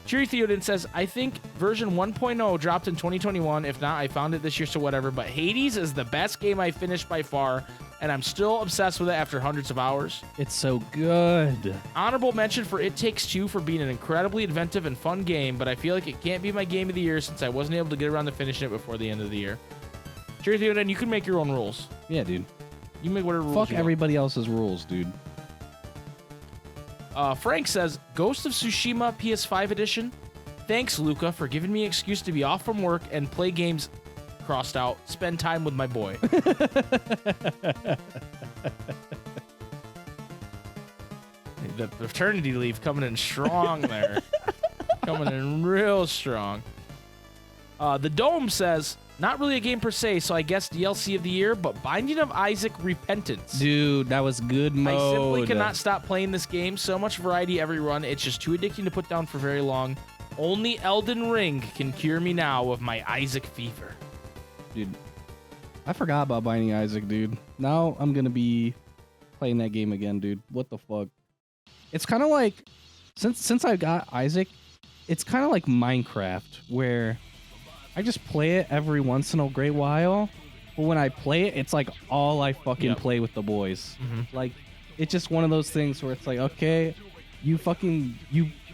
Cheery Theoden says, I think version 1.0 dropped in 2021. If not, I found it this year, so whatever. But Hades is the best game I finished by far, and I'm still obsessed with it after hundreds of hours. It's so good. Honorable mention for It Takes Two for being an incredibly inventive and fun game, but I feel like it can't be my game of the year since I wasn't able to get around to finishing it before the end of the year. Cheery Theoden, you can make your own rules. Yeah, dude. You make whatever rules Fuck you want. everybody else's rules, dude. Frank says, Ghost of Tsushima PS5 edition. Thanks, Luca, for giving me an excuse to be off from work and play games, crossed out, spend time with my boy. The paternity leave coming in strong there. Coming in real strong. The Dome says, not really a game per se, so I guess DLC of the year, but Binding of Isaac Repentance. Dude, that was good mode. I simply cannot stop playing this game. So much variety every run. It's just too addicting to put down for very long. Only Elden Ring can cure me now of my Isaac fever. Dude, I forgot about Binding Isaac, dude. Now I'm going to be playing that game again, dude. What the fuck? It's kind of like, since I got Isaac, it's kind of like Minecraft, where I just play it every once in a great while, but when I play it, it's like all I fucking play with the boys. Like, it's just one of those things where it's like, okay, you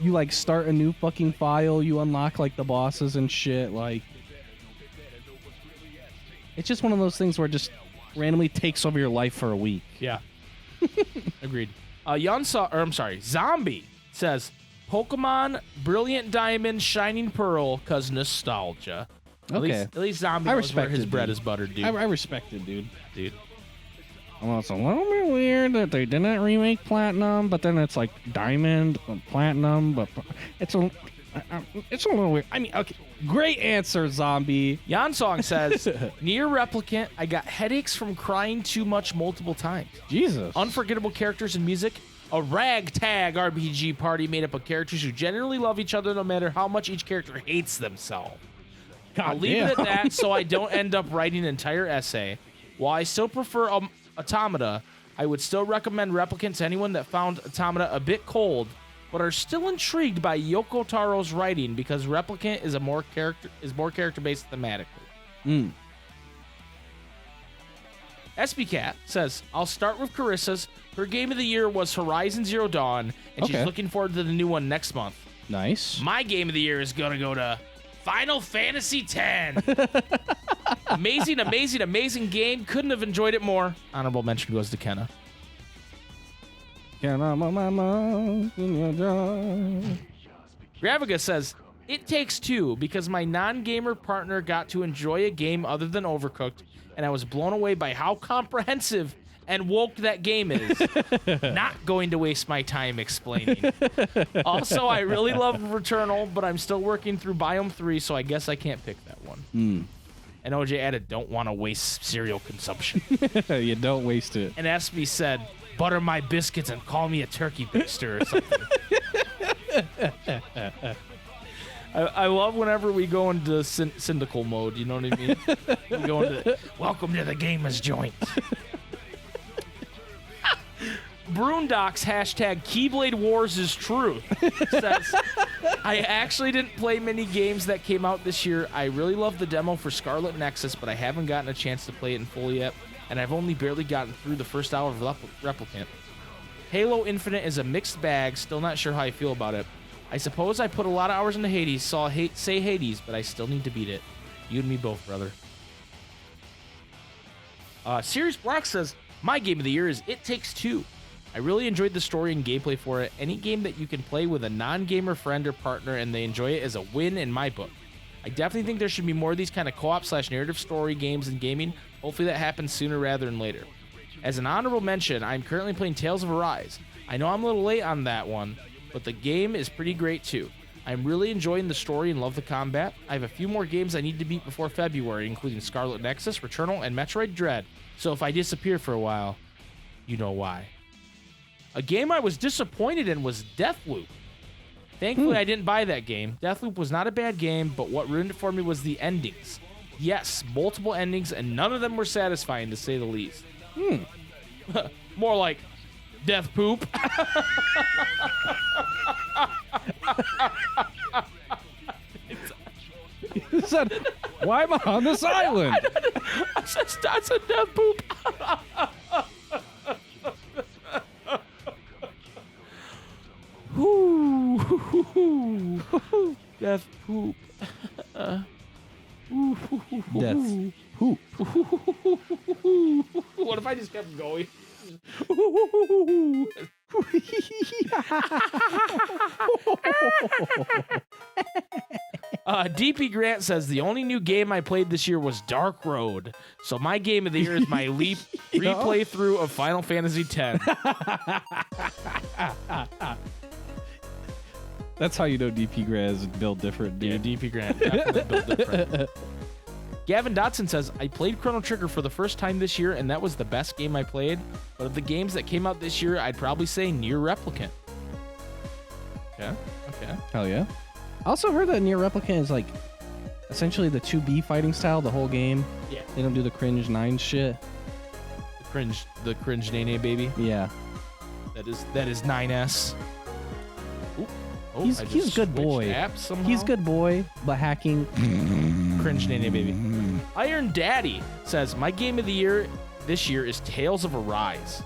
like start a new fucking file, you unlock like the bosses and shit. Like, it's just one of those things where it just randomly takes over your life for a week. Yeah. Agreed. Zombie says, Pokemon Brilliant Diamond Shining Pearl, cause nostalgia. Okay. At least Zombie knows where his bread is buttered, dude. I respect it, dude. Well, it's a little bit weird that they didn't remake Platinum, but then it's like Diamond, Platinum, but it's a little weird. I mean, okay, great answer, Zombie. Yansong says, Near Replicant, I got headaches from crying too much multiple times. Jesus. Unforgettable characters and music. A ragtag RPG party made up of characters who generally love each other no matter how much each character hates themselves. I'll leave it at that so I don't end up writing an entire essay. While I still prefer Automata, I would still recommend Replicant to anyone that found Automata a bit cold, but are still intrigued by Yoko Taro's writing because Replicant is more character-based thematically. SBCat says, I'll start with Carissa's. Her game of the year was Horizon Zero Dawn, and she's looking forward to the new one next month. Nice. My game of the year is going to go to Final Fantasy X. Amazing game. Couldn't have enjoyed it more. Honorable mention goes to Kenna. Gravaga says, It Takes Two, because my non-gamer partner got to enjoy a game other than Overcooked, and I was blown away by how comprehensive and woke that game is. Not going to waste my time explaining. Also, I really love Returnal, but I'm still working through Biome 3, so I guess I can't pick that one. And OJ added, don't want to waste cereal consumption. You don't waste it. And SB said, butter my biscuits and call me a turkey baster or something. I love whenever we go into syndical mode, you know what I mean? We go into, welcome to the gamer's joint. Broondocks hashtag Keyblade Wars is true. Says, I actually didn't play many games that came out this year. I really love the demo for Scarlet Nexus, but I haven't gotten a chance to play it in full yet, and I've only barely gotten through the first hour of Replicant. Halo Infinite is a mixed bag, still not sure how I feel about it. I suppose I put a lot of hours into Hades, so I'll say Hades, but I still need to beat it. You and me both, brother. Sirius Black says, my game of the year is It Takes Two. I really enjoyed the story and gameplay for it. Any game that you can play with a non-gamer friend or partner and they enjoy it is a win in my book. I definitely think there should be more of these kind of co-op/narrative story games in gaming. Hopefully that happens sooner rather than later. As an honorable mention, I'm currently playing Tales of Arise. I know I'm a little late on that one, but the game is pretty great too. I'm really enjoying the story and love the combat. I have a few more games I need to beat before February, including Scarlet Nexus, Returnal, and Metroid Dread. So if I disappear for a while, you know why. A game I was disappointed in was Deathloop. Thankfully, I didn't buy that game. Deathloop was not a bad game, but what ruined it for me was the endings. Yes, multiple endings, and none of them were satisfying, to say the least. More like death poop. You said, why am I on this island? I said death poop. Death poop. Death poop. What if I just kept going? DP Grant says the only new game I played this year was Dark Road. So my game of the year is my replay through of Final Fantasy X. That's how you know DP Grant is built different, dude. Yeah, DP Grant definitely built different. Gavin Dotson says, I played Chrono Trigger for the first time this year, and that was the best game I played. But of the games that came out this year, I'd probably say Nier Replicant. Okay. Hell yeah. I also heard that Nier Replicant is like essentially the 2B fighting style the whole game. Yeah. They don't do the cringe 9 shit. The cringe Nene baby. Yeah. That is 9S. Ooh. Oh, He's a good boy. He's good boy, but hacking. Cringe Nene baby. Iron Daddy says, my game of the year this year is Tales of Arise.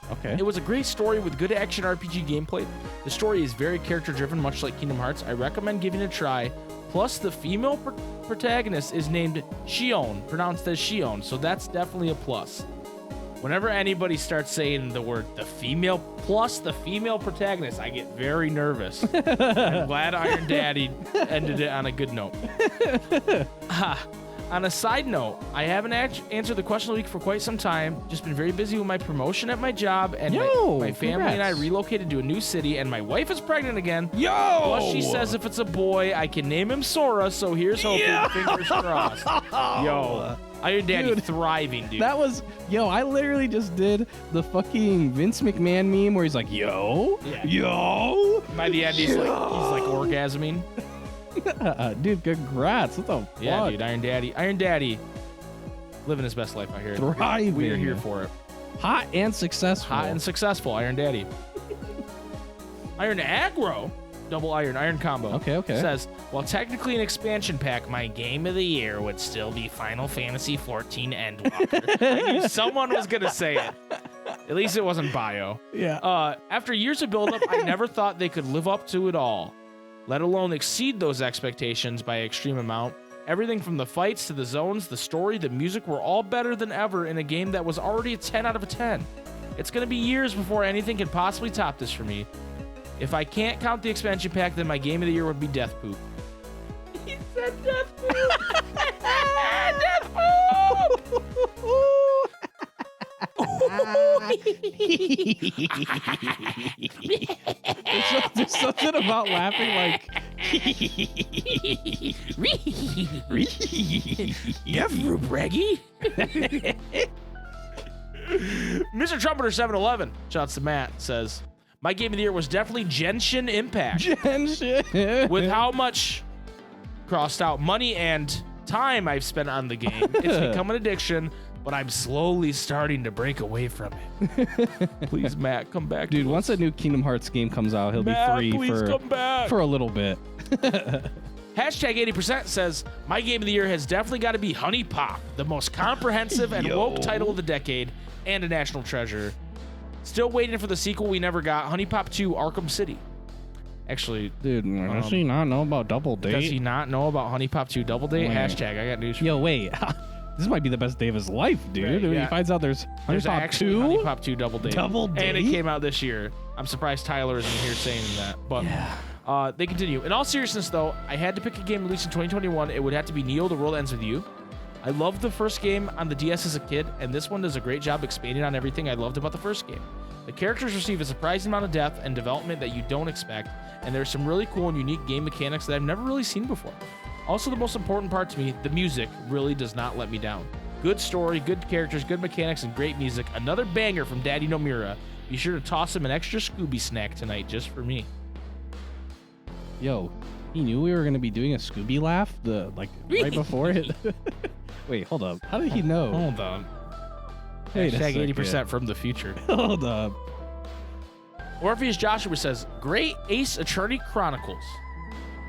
Okay. It was a great story with good action RPG gameplay. The story is very character-driven, much like Kingdom Hearts. I recommend giving it a try. Plus, the female protagonist is named Shion, pronounced as Shion, so that's definitely a plus. Whenever anybody starts saying the word the female protagonist, I get very nervous. I'm glad Iron Daddy ended it on a good note. On a side note, I haven't answered the question of the week for quite some time. Just been very busy with my promotion at my job, and my family and I relocated to a new city, and my wife is pregnant again. Plus, she says if it's a boy, I can name him Sora, so here's hoping, fingers crossed. Iron Daddy thriving, dude. That was, I literally just did the fucking Vince McMahon meme where he's like, yo. By the end, he's like orgasming. Dude, congrats. What the fuck? Yeah, dude, Iron Daddy living his best life out here. Thriving. We are here for it. Hot and successful. Iron Daddy. Iron Aggro, double iron combo. Okay. Says, while technically an expansion pack, my game of the year would still be Final Fantasy XIV Endwalker. I knew someone was going to say it. At least it wasn't Bio. Yeah. After years of build-up, I never thought they could live up to it all, let alone exceed those expectations by an extreme amount. Everything from the fights to the zones, the story, the music were all better than ever in a game that was already a 10 out of 10. It's going to be years before anything can possibly top this for me. If I can't count the expansion pack, then my game of the year would be Death Poop. He said Death Poop! Death Poop! There's something about laughing like Death Poop, Reggie. Mr. Trumpeter 711, shouts to Matt, says, my game of the year was definitely Genshin Impact. With how much crossed out money and time I've spent on the game, it's become an addiction. but I'm slowly starting to break away from it. Please, Matt, come back. Dude, to once us. a new Kingdom Hearts game comes out, he'll Matt, be free please come back. for a little bit. Hashtag 80% says, my game of the year has definitely got to be Honey Pop, the most comprehensive and woke title of the decade and a national treasure. Still waiting for the sequel we never got, Honey Pop 2 Arkham City. Actually, Dude, does he not know about Double Date? does he not know about Honey Pop 2 Double Date? Wait. Hashtag, I got news for Yo, wait. This might be the best day of his life, dude. Right, When yeah. he finds out there's Honey There's Pop actually 2. Honey Pop 2 Double Date. Double And it Date? came out this year. I'm surprised Tyler isn't here saying that. But Yeah. they continue. In all seriousness, though, I had to pick a game released in 2021. It would have to be Neo: The World Ends With You. I loved the first game on the DS as a kid, and this one does a great job expanding on everything I loved about the first game. The characters receive a surprising amount of depth and development that you don't expect, and there's some really cool and unique game mechanics that I've never really seen before. Also, the most important part to me, the music really does not let me down. Good story, good characters, good mechanics, and great music. Another banger from Daddy Nomura. Be sure to toss him an extra Scooby snack tonight just for me. Yo, he knew we were going to be doing a Scooby laugh right before it. Wait, hold up. How did he know? Hold on. Wait a Hashtag second. 80% from the future. Hold up. Orpheus Joshua says, Great Ace Attorney Chronicles.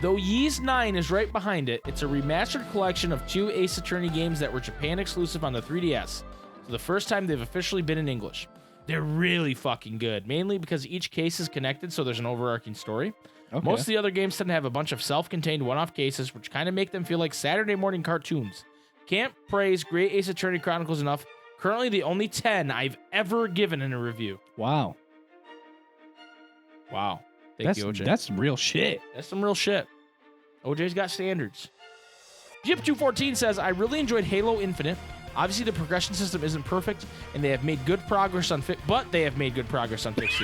Though Ys 9 is right behind it, it's a remastered collection of 2 Ace Attorney games that were Japan exclusive on the 3DS. So the first time they've officially been in English. They're really fucking good, mainly because each case is connected, so there's an overarching story. Okay. Most of the other games tend to have a bunch of self-contained one-off cases, which kind of make them feel like Saturday morning cartoons. Can't praise Great Ace Attorney Chronicles enough. Currently the only 10 I've ever given in a review. Wow. Wow. Thank you, OJ. That's real shit. That's some real shit. OJ's got standards. Jip214 says, I really enjoyed Halo Infinite. Obviously, the progression system isn't perfect, and they have made good progress on fixing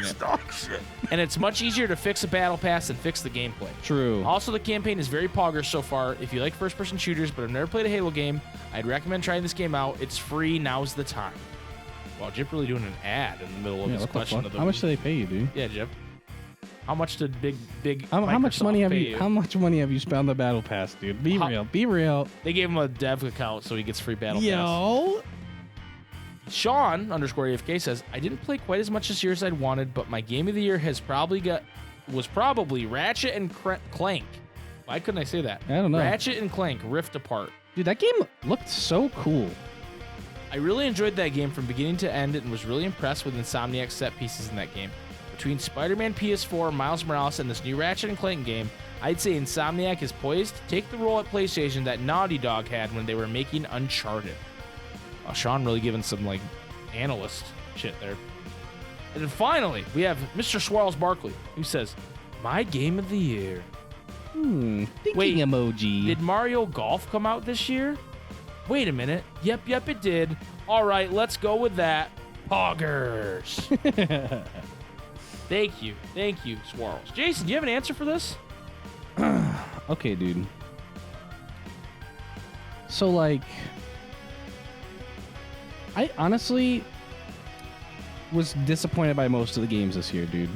it. And it's much easier to fix a battle pass than fix the gameplay. True. Also, the campaign is very poggers so far. If you like first-person shooters but have never played a Halo game, I'd recommend trying this game out. It's free. Now's the time. Wow, Jip really doing an ad in the middle of Yeah, his what the question fuck? of the How much do they pay you, dude? Yeah, Jip. How much did big How much Microsoft money have pay you? How much money have you spent on the battle pass, dude? Be real. Be real. They gave him a dev account so he gets free battle pass. Yo. Sean _AFK says, I didn't play quite as much this year as I'd wanted, but my game of the year was probably Ratchet and Clank. Why couldn't I say that? I don't know. Ratchet and Clank Rift Apart. Dude, that game looked so cool. I really enjoyed that game from beginning to end and was really impressed with Insomniac's set pieces in that game. Between Spider-Man PS4, Miles Morales, and this new Ratchet and Clank game, I'd say Insomniac is poised to take the role at PlayStation that Naughty Dog had when they were making Uncharted. Sean really giving some analyst shit there. And then finally, we have Mr. Swirls Barkley, who says, my game of the year. Thinking Wait, emoji. Did Mario Golf come out this year? Wait a minute. Yep, it did. All right, let's go with that. Poggers. Thank you, Swirls. Jason, do you have an answer for this? Okay, dude. So, I honestly was disappointed by most of the games this year, dude.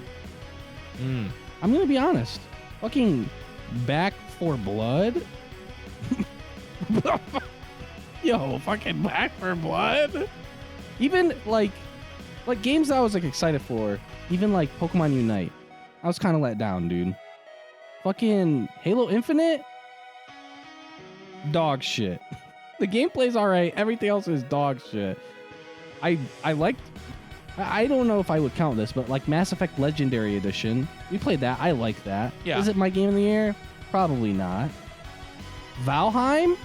I'm gonna be honest. Fucking Back 4 Blood? Yo, fucking Back 4 Blood? Even, games that I was, excited for, even, Pokemon Unite, I was kind of let down, dude. Fucking Halo Infinite? Dog shit. The gameplay's alright, everything else is dog shit. I don't know if I would count this, but Mass Effect Legendary Edition, we played that. I like that. Yeah. Is it my game of the year? Probably not. Valheim?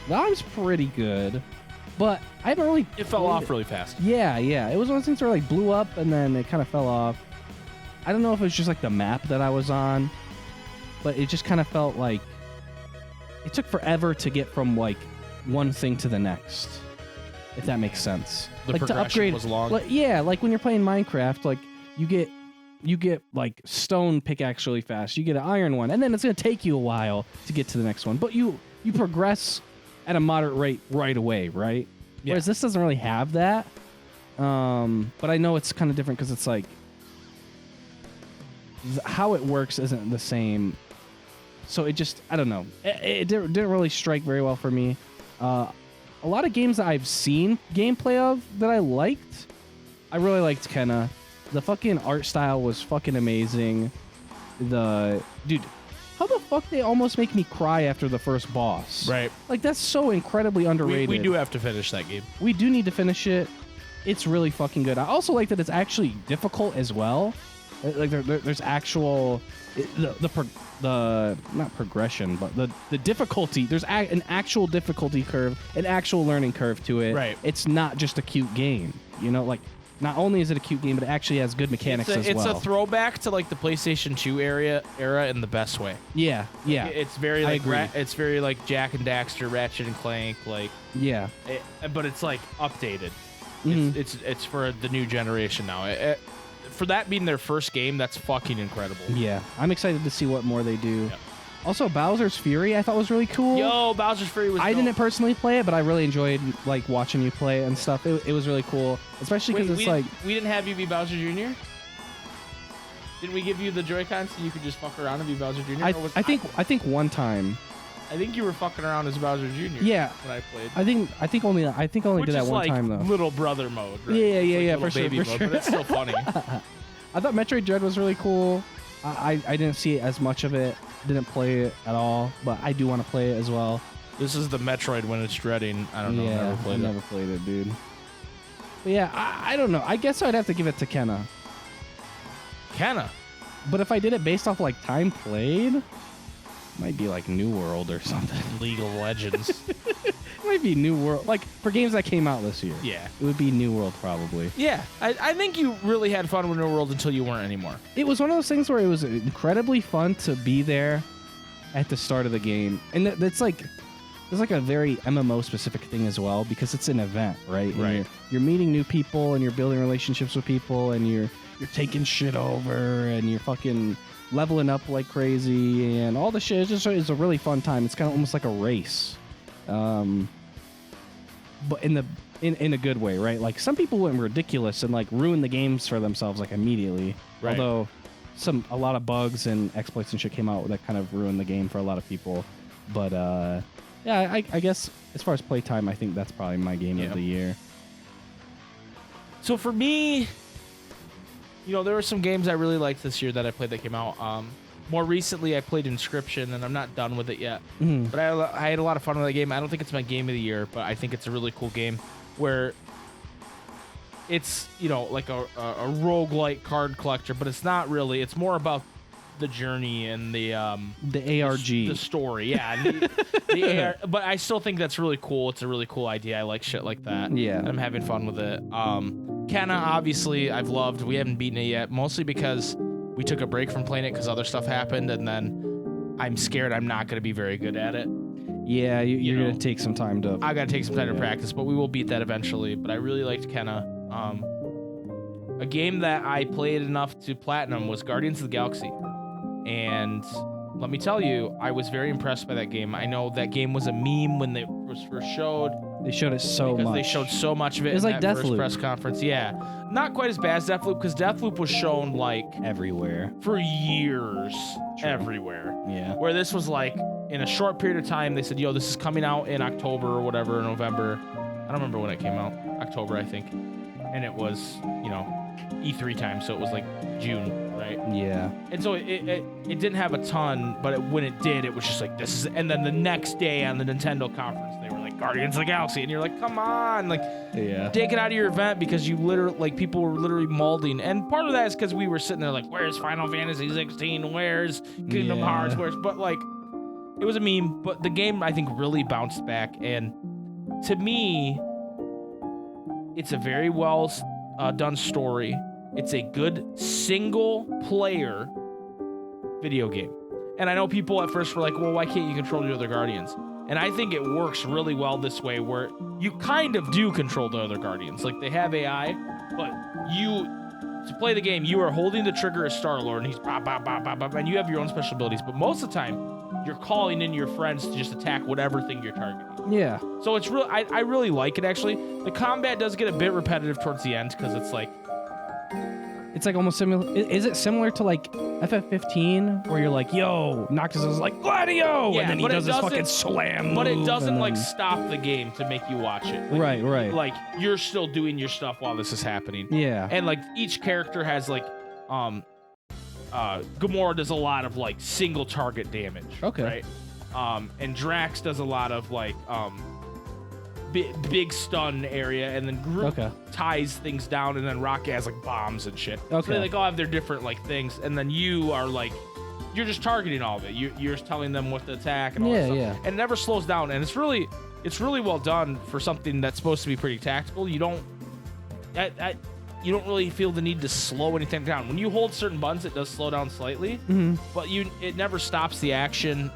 Valheim's pretty good, but I haven't really. It fell off really fast. Yeah. It was one of those things where blew up and then it kind of fell off. I don't know if it was just the map that I was on, but it just kind of felt like it took forever to get from one thing to the next, if that makes sense. The progression to upgrade was long. When you're playing Minecraft, you get stone pickaxe really fast. You get an iron one, and then it's gonna take you a while to get to the next one. But you progress at a moderate rate right away, right? Yeah. Whereas this doesn't really have that. But I know it's kind of different because it's how it works isn't the same. So it just, I don't know. It didn't really strike very well for me. a lot of games that I've seen gameplay of that I liked. I really liked Kenna. The fucking art style was fucking amazing. Dude, how the fuck they almost make me cry after the first boss? Right. Like, that's so incredibly underrated. We do have to finish that game. We do need to finish it. It's really fucking good. I also like that it's actually difficult as well. Like there's actual not progression, but the difficulty. There's an actual difficulty curve, an actual learning curve to it. Right. It's not just a cute game. You know, like not only is it a cute game, but it actually has good mechanics as well. It's a throwback to like the PlayStation 2 era in the best way. Yeah, yeah. It's very like it's very like Jack and Daxter, Ratchet and Clank, like yeah. But it's like updated. Mhm. It's for the new generation now. For that being their first game, that's fucking incredible. Yeah, I'm excited to see what more they do. Yep. Also, Bowser's Fury I thought was really cool. Yo, Bowser's Fury was. I didn't personally play it, but I really enjoyed like watching you play it and stuff. It was really cool, especially because it's like we didn't have you be Bowser Jr. Didn't we give you the Joy-Cons so you could just fuck around and be Bowser Jr.? I think one time. I think you were fucking around as Bowser Jr. Yeah, when I played. I think only Which did that is one like time though. little brother mode. Right? Yeah, It's like yeah, little for sure, baby for mode, sure. But it's still funny. I thought Metroid Dread was really cool. I didn't see as much of it. Didn't play it at all, but I do want to play it as well. This is the Metroid when it's dreading. I don't know. Yeah, never played it, dude. But yeah, I don't know. I guess I'd have to give it to Kenna. Kenna. But if I did it based off like time played, it might be like New World or something. League of Legends. It might be New World. Like for games that came out this year. Yeah. It would be New World probably. Yeah. I think you really had fun with New World until you weren't anymore. It was one of those things where it was incredibly fun to be there at the start of the game. And that's like, there's like a very MMO specific thing as well because it's an event, right? And Right. You're meeting new people and you're building relationships with people and you're taking shit over and you're fucking leveling up like crazy and all the shit. It's a really fun time. It's kind of almost like a race. But in a good way, right? Like some people went ridiculous and like ruined the games for themselves like immediately. Right. Although a lot of bugs and exploits and shit came out that kind of ruined the game for a lot of people. But yeah, I guess as far as playtime, I think that's probably my game of the year. So for me, you know, there were some games I really liked this year that I played that came out. More recently, I played Inscription, and I'm not done with it yet. Mhm. But I had a lot of fun with that game. I don't think it's my game of the year, but I think it's a really cool game where it's, you know, like a roguelike card collector, but it's not really. It's more about the journey and the ARG. the story. Yeah. And the AR, but I still think that's really cool. It's a really cool idea. I like shit like that. Yeah. And I'm having fun with it. Kenna, obviously, I've loved. We haven't beaten it yet, mostly because we took a break from playing it because other stuff happened, and then I'm scared I'm not going to be very good at it. Yeah, you're know, going to take some time to... I got to take some time to practice, but we will beat that eventually. But I really liked Kenna. A game that I played enough to platinum was Guardians of the Galaxy. And let me tell you, I was very impressed by that game. I know that game was a meme when it was first showed. They showed it so much. Because they showed so much of it, It was in like that first Deathloop. press conference. Yeah. Not quite as bad as Deathloop, because Deathloop was shown, like, everywhere. for years. True. Everywhere. Yeah. Where this was, like, in a short period of time, they said, yo, this is coming out in October or whatever, November. I don't remember when it came out. October, I think. And it was, you know, E3 time, so it was, like, June, right? Yeah. And so it didn't have a ton, but when it did, it was just like, this is... And then the next day on the Nintendo conference, they were like, Guardians of the Galaxy. And you're like, come on. Like, Yeah. take it out of your event because you literally... Like, people were literally molding. And part of that is because we were sitting there like, where's Final Fantasy 16? Where's Kingdom Hearts? Where's... But, like, it was a meme. But the game, I think, really bounced back. And to me, it's a very well done story. It's a good single-player video game. And I know people at first were like, well, why can't you control the other Guardians? And I think it works really well this way, where you kind of do control the other Guardians. Like, they have AI, but to play the game, you are holding the trigger as Star-Lord, and he's bop, bop, bop, bop, bop, and you have your own special abilities. But most of the time, you're calling in your friends to just attack whatever thing you're targeting. Yeah. So it's real. I really like it, actually. The combat does get a bit repetitive towards the end, because it's like... It's like almost similar. Is it similar to like FF15 where you're like, yo, Noctis is like, Gladio! Yeah, and then he but does it this fucking doesn't- slam But it move, doesn't and like then- stop the game to make you watch it. Like, Right. Like you're still doing your stuff while this is happening. Yeah. And like each character has like Gamora does a lot of like single target damage. Okay. Right. And Drax does a lot of like big stun area, and then Groot ties things down, and then Rocket has like bombs and shit. Okay. So they like all have their different like things, and then you are like you're just targeting all of it. You're just telling them what to attack and all that stuff. Yeah. And it never slows down, and it's really well done for something that's supposed to be pretty tactical. You don't really feel the need to slow anything down. When you hold certain buttons, it does slow down slightly, but it never stops the action.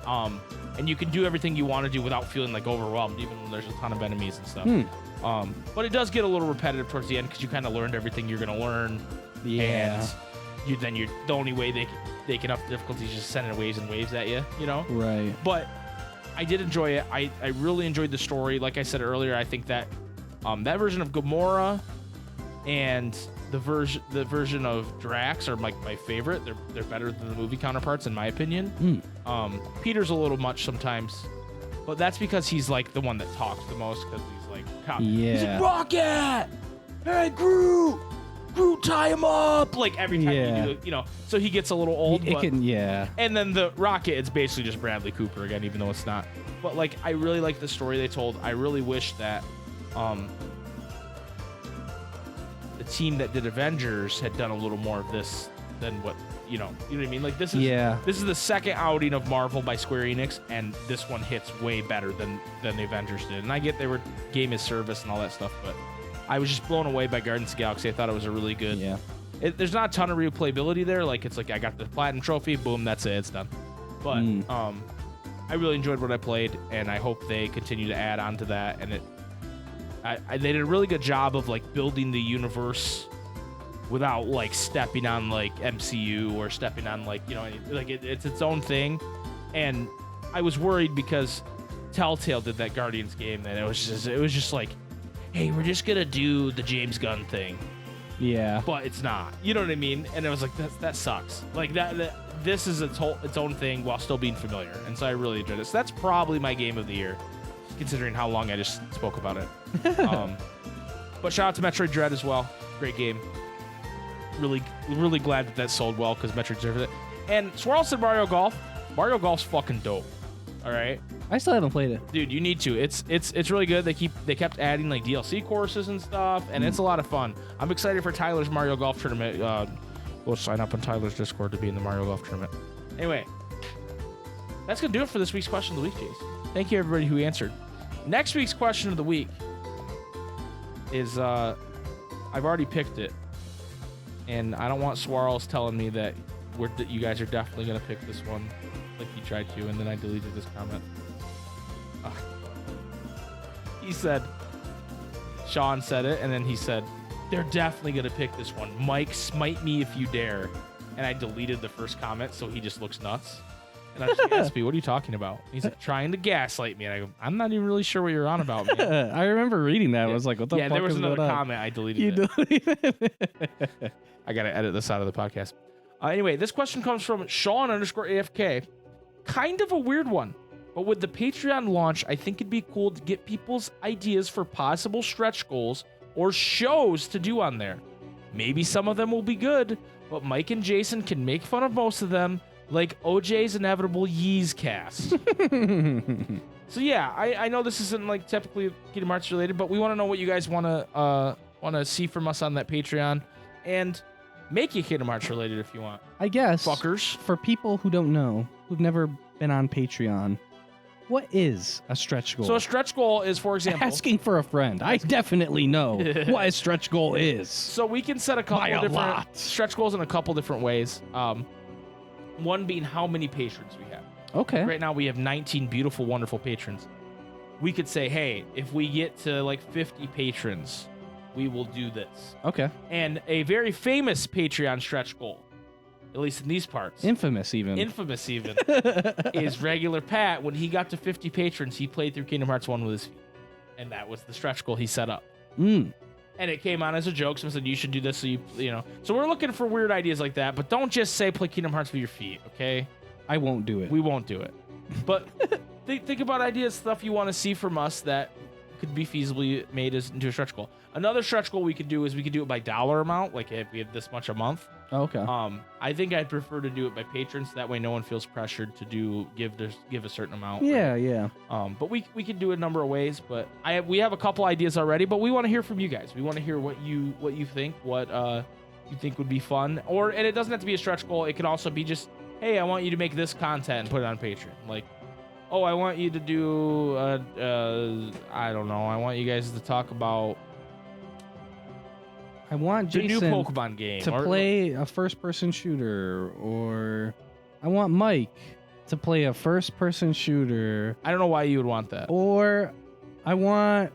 And you can do everything you want to do without feeling like overwhelmed, even when there's a ton of enemies and stuff. But it does get a little repetitive towards the end because you kind of learned everything you're gonna learn. Yeah. And the only way they can up the difficulty is just sending waves and waves at you, you know? Right. But I did enjoy it. I really enjoyed the story. Like I said earlier, I think that that version of Gamora and the version of Drax are like my favorite. They're better than the movie counterparts in my opinion. Peter's a little much sometimes, but that's because he's like the one that talks the most because he's like he's like, Rocket, hey Groot, tie him up, like every time you do it, so he gets a little old. And then the Rocket, it's basically just Bradley Cooper again, even though it's not. But like I really like the story they told. I really wish that the team that did Avengers had done a little more of this than what you know what I mean. Like this is the second outing of Marvel by Square Enix, and this one hits way better than the Avengers did. And I get they were game as service and all that stuff, but I was just blown away by Guardians of the Galaxy. I thought it was a really good. Yeah. There's not a ton of replayability there. Like it's like I got the platinum trophy, boom, that's it, it's done. But I really enjoyed what I played, and I hope they continue to add on to that. And they did a really good job of like building the universe without like stepping on like MCU or stepping on like it's its own thing. And I was worried because Telltale did that Guardians game, and it was just like, hey, we're just gonna do the James Gunn thing. Yeah. But it's not. You know what I mean? And it was like that sucks. Like that this is its own thing while still being familiar. And so I really enjoyed it. So that's probably my game of the year, considering how long I just spoke about it. But shout out to Metroid Dread as well. Great game. Really, really glad that sold well because Metroid deserves it. And Swirl said Mario Golf. Mario Golf's fucking dope. All right, I still haven't played it. dude. You need to. It's really good. They kept adding like DLC courses and stuff, and it's a lot of fun. I'm excited for Tyler's Mario Golf tournament. We'll sign up on Tyler's Discord to be in the Mario Golf tournament. Anyway, that's gonna do it for this week's question of the week, Chase. Thank you everybody who answered. Next week's question of the week is I've already picked it, and I don't want Swarls telling me that you guys are definitely gonna pick this one, like you tried to, and then I deleted this comment. He said, Sean said it, and then he said, they're definitely gonna pick this one. Mike, smite me if you dare. And I deleted the first comment, so he just looks nuts. And I was like, SP, what are you talking about? He's like, trying to gaslight me. And I go, I'm not even really sure what you're on about, man. I remember reading that. I was like, what the fuck is there was going another on? comment. I deleted You it. deleted it. I got to edit this out of the podcast. Anyway, this question comes from Sean_AFK. Kind of a weird one. But with the Patreon launch, I think it'd be cool to get people's ideas for possible stretch goals or shows to do on there. Maybe some of them will be good, but Mike and Jason can make fun of most of them, like OJ's inevitable Yeez cast. So yeah, I know this isn't like typically Kingdom Hearts related, but we want to know what you guys want to see from us on that Patreon, and make it Kingdom Hearts related if you want. I guess, Fuckers. for people who don't know, who've never been on Patreon, what is a stretch goal? So a stretch goal is, for example, Asking for a friend. I definitely know what a stretch goal is. So we can set a couple By a different lot. stretch goals in a couple different ways. One being how many patrons we have. Okay. Right now we have 19 beautiful, wonderful patrons. We could say, hey, if we get to like 50 patrons, we will do this. Okay. And a very famous Patreon stretch goal, at least in these parts, Infamous even. is Regular Pat. When he got to 50 patrons, he played through Kingdom Hearts 1 with his feet. And that was the stretch goal he set up. and it came on as a joke. Someone said you should do this, so you know. So we're looking for weird ideas like that, but don't just say play Kingdom Hearts with your feet, okay? I won't do it. We won't do it. But think about ideas, stuff you want to see from us that could be feasibly made into a stretch goal. Another stretch goal we could do is we could do it by dollar amount, like if we had this much a month. Okay. I think I'd prefer to do it by patrons. That way, no one feels pressured to give a certain amount. Yeah, right? yeah. But we can do it a number of ways. But we have a couple ideas already. But we want to hear from you guys. We want to hear what you think, what you think would be fun. And it doesn't have to be a stretch goal. It could also be just, hey, I want you to make this content and put it on Patreon. Like, oh, I want you to do, I don't know. I want you guys to talk about I want the Jason new Pokemon game to play a first-person shooter, or I want Mike to play a first-person shooter, I don't know why you would want that. or I want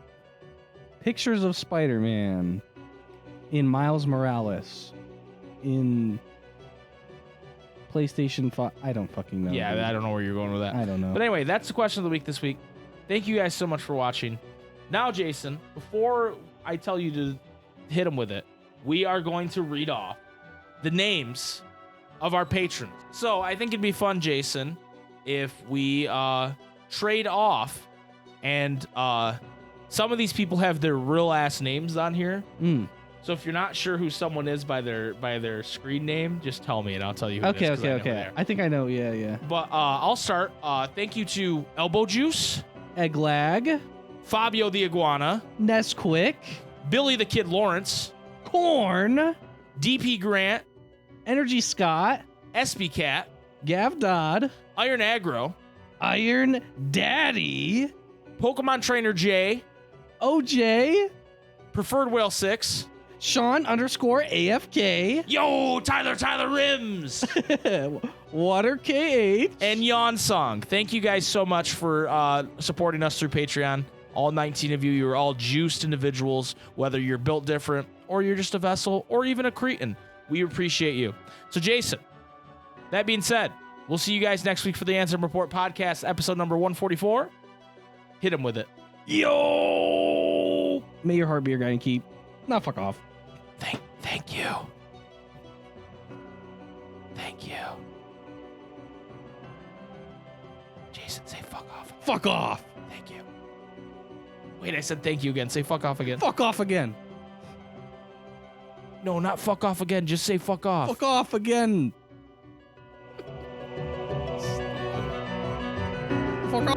pictures of Spider-Man in Miles Morales in PlayStation 5. I don't fucking know. Yeah, dude. I don't know where you're going with that. I don't know. But anyway, that's the question of the week this week. Thank you guys so much for watching. Now, Jason, before I tell you to hit them with it, we are going to read off the names of our patrons. So I think it'd be fun, Jason, if we trade off, and some of these people have their real ass names on here. So if you're not sure who someone is by their screen name, just tell me and I'll tell you who it is, 'cause I know who they are. I think I know. Yeah. But I'll start. Thank you to Elbow Juice, Egglag, Fabio the Iguana, Nesquik, Billy the Kid Lawrence, Corn, DP Grant, Energy Scott, SB Cat, Gav Dodd, Iron Aggro, Iron Daddy, Pokemon Trainer J, OJ, Preferred Whale 6, Sean_AFK, Yo, Tyler Rims, Water K8, and Yawn Song. Thank you guys so much for supporting us through Patreon. All 19 of you, you're all juiced individuals, whether you're built different, or you're just a vessel, or even a cretin. We appreciate you. So, Jason, that being said, we'll see you guys next week for the Ansem Report podcast, episode number 144. Hit him with it. Yo! May your heart be your guiding keep. Now fuck off. Thank you. Thank you. Jason, say fuck off. Fuck off. Thank you. Wait, I said thank you again. Say fuck off again. Fuck off again. No, not fuck off again. Just say fuck off. Fuck off again. Fuck off.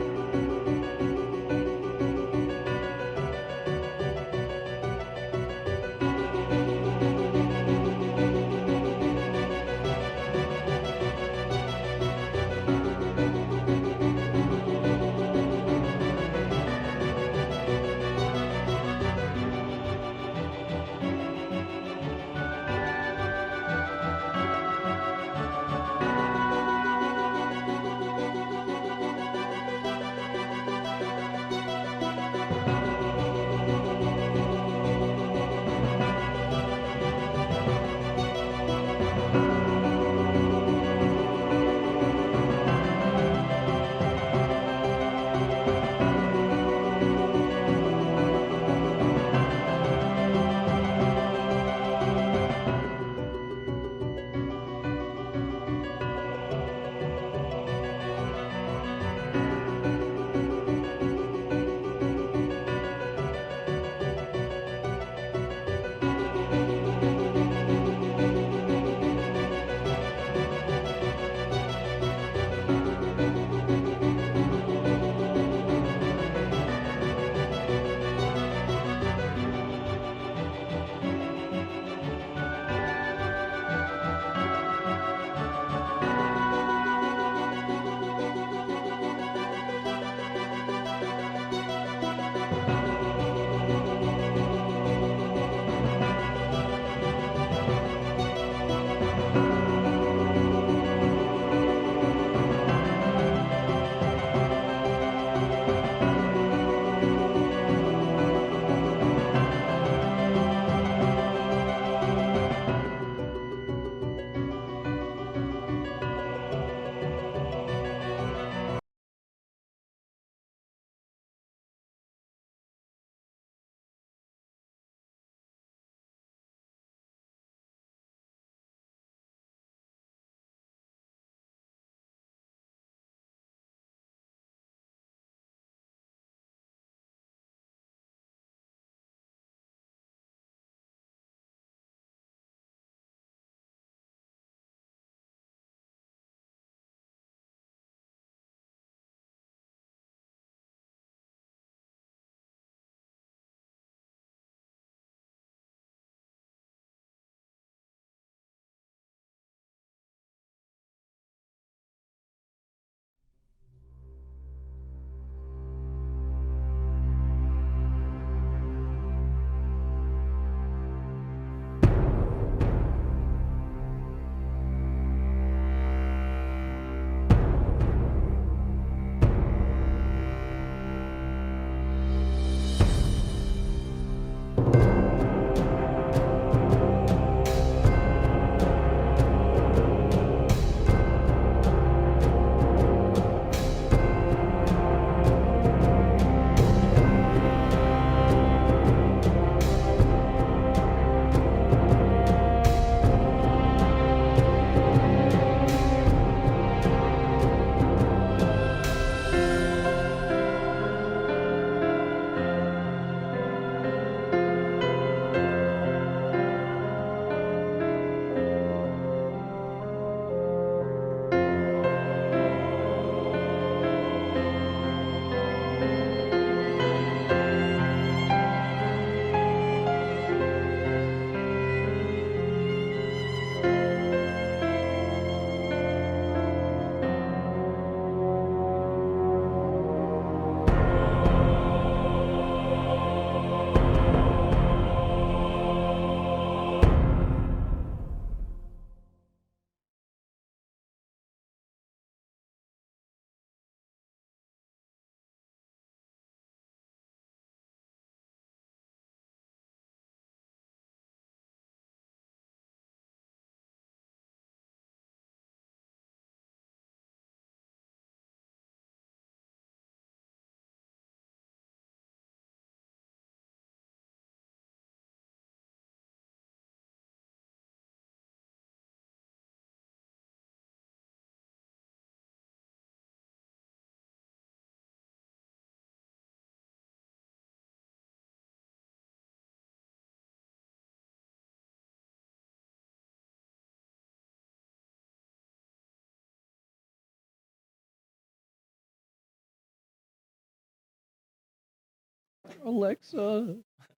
Alexa,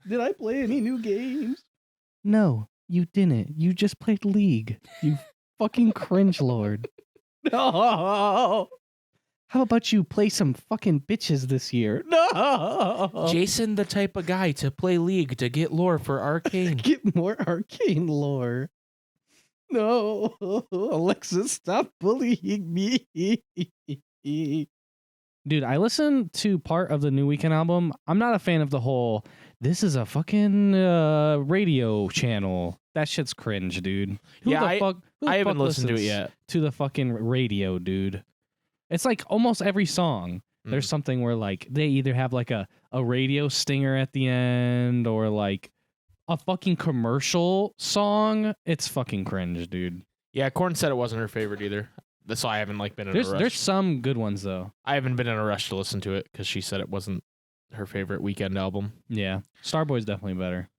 did I play any new games? No, you didn't. You just played League. You fucking cringe lord. No. How about you play some fucking bitches this year? No. Jason, the type of guy to play League to get lore for Arcane. Get more Arcane lore. No. Alexa, stop bullying me. Dude, I listened to part of the New Weekend album. I'm not a fan of the whole, this is a fucking radio channel. That shit's cringe, dude. Who Yeah, the fuck I haven't listened to it listens yet. To the fucking radio, dude. It's like almost every song. There's something where like they either have like a radio stinger at the end or like a fucking commercial song. It's fucking cringe, dude. Yeah, Corn said it wasn't her favorite either. So I haven't been in a rush. There's some good ones though. I haven't been in a rush to listen to it because she said it wasn't her favorite Weekend album. Yeah, Starboy's definitely better.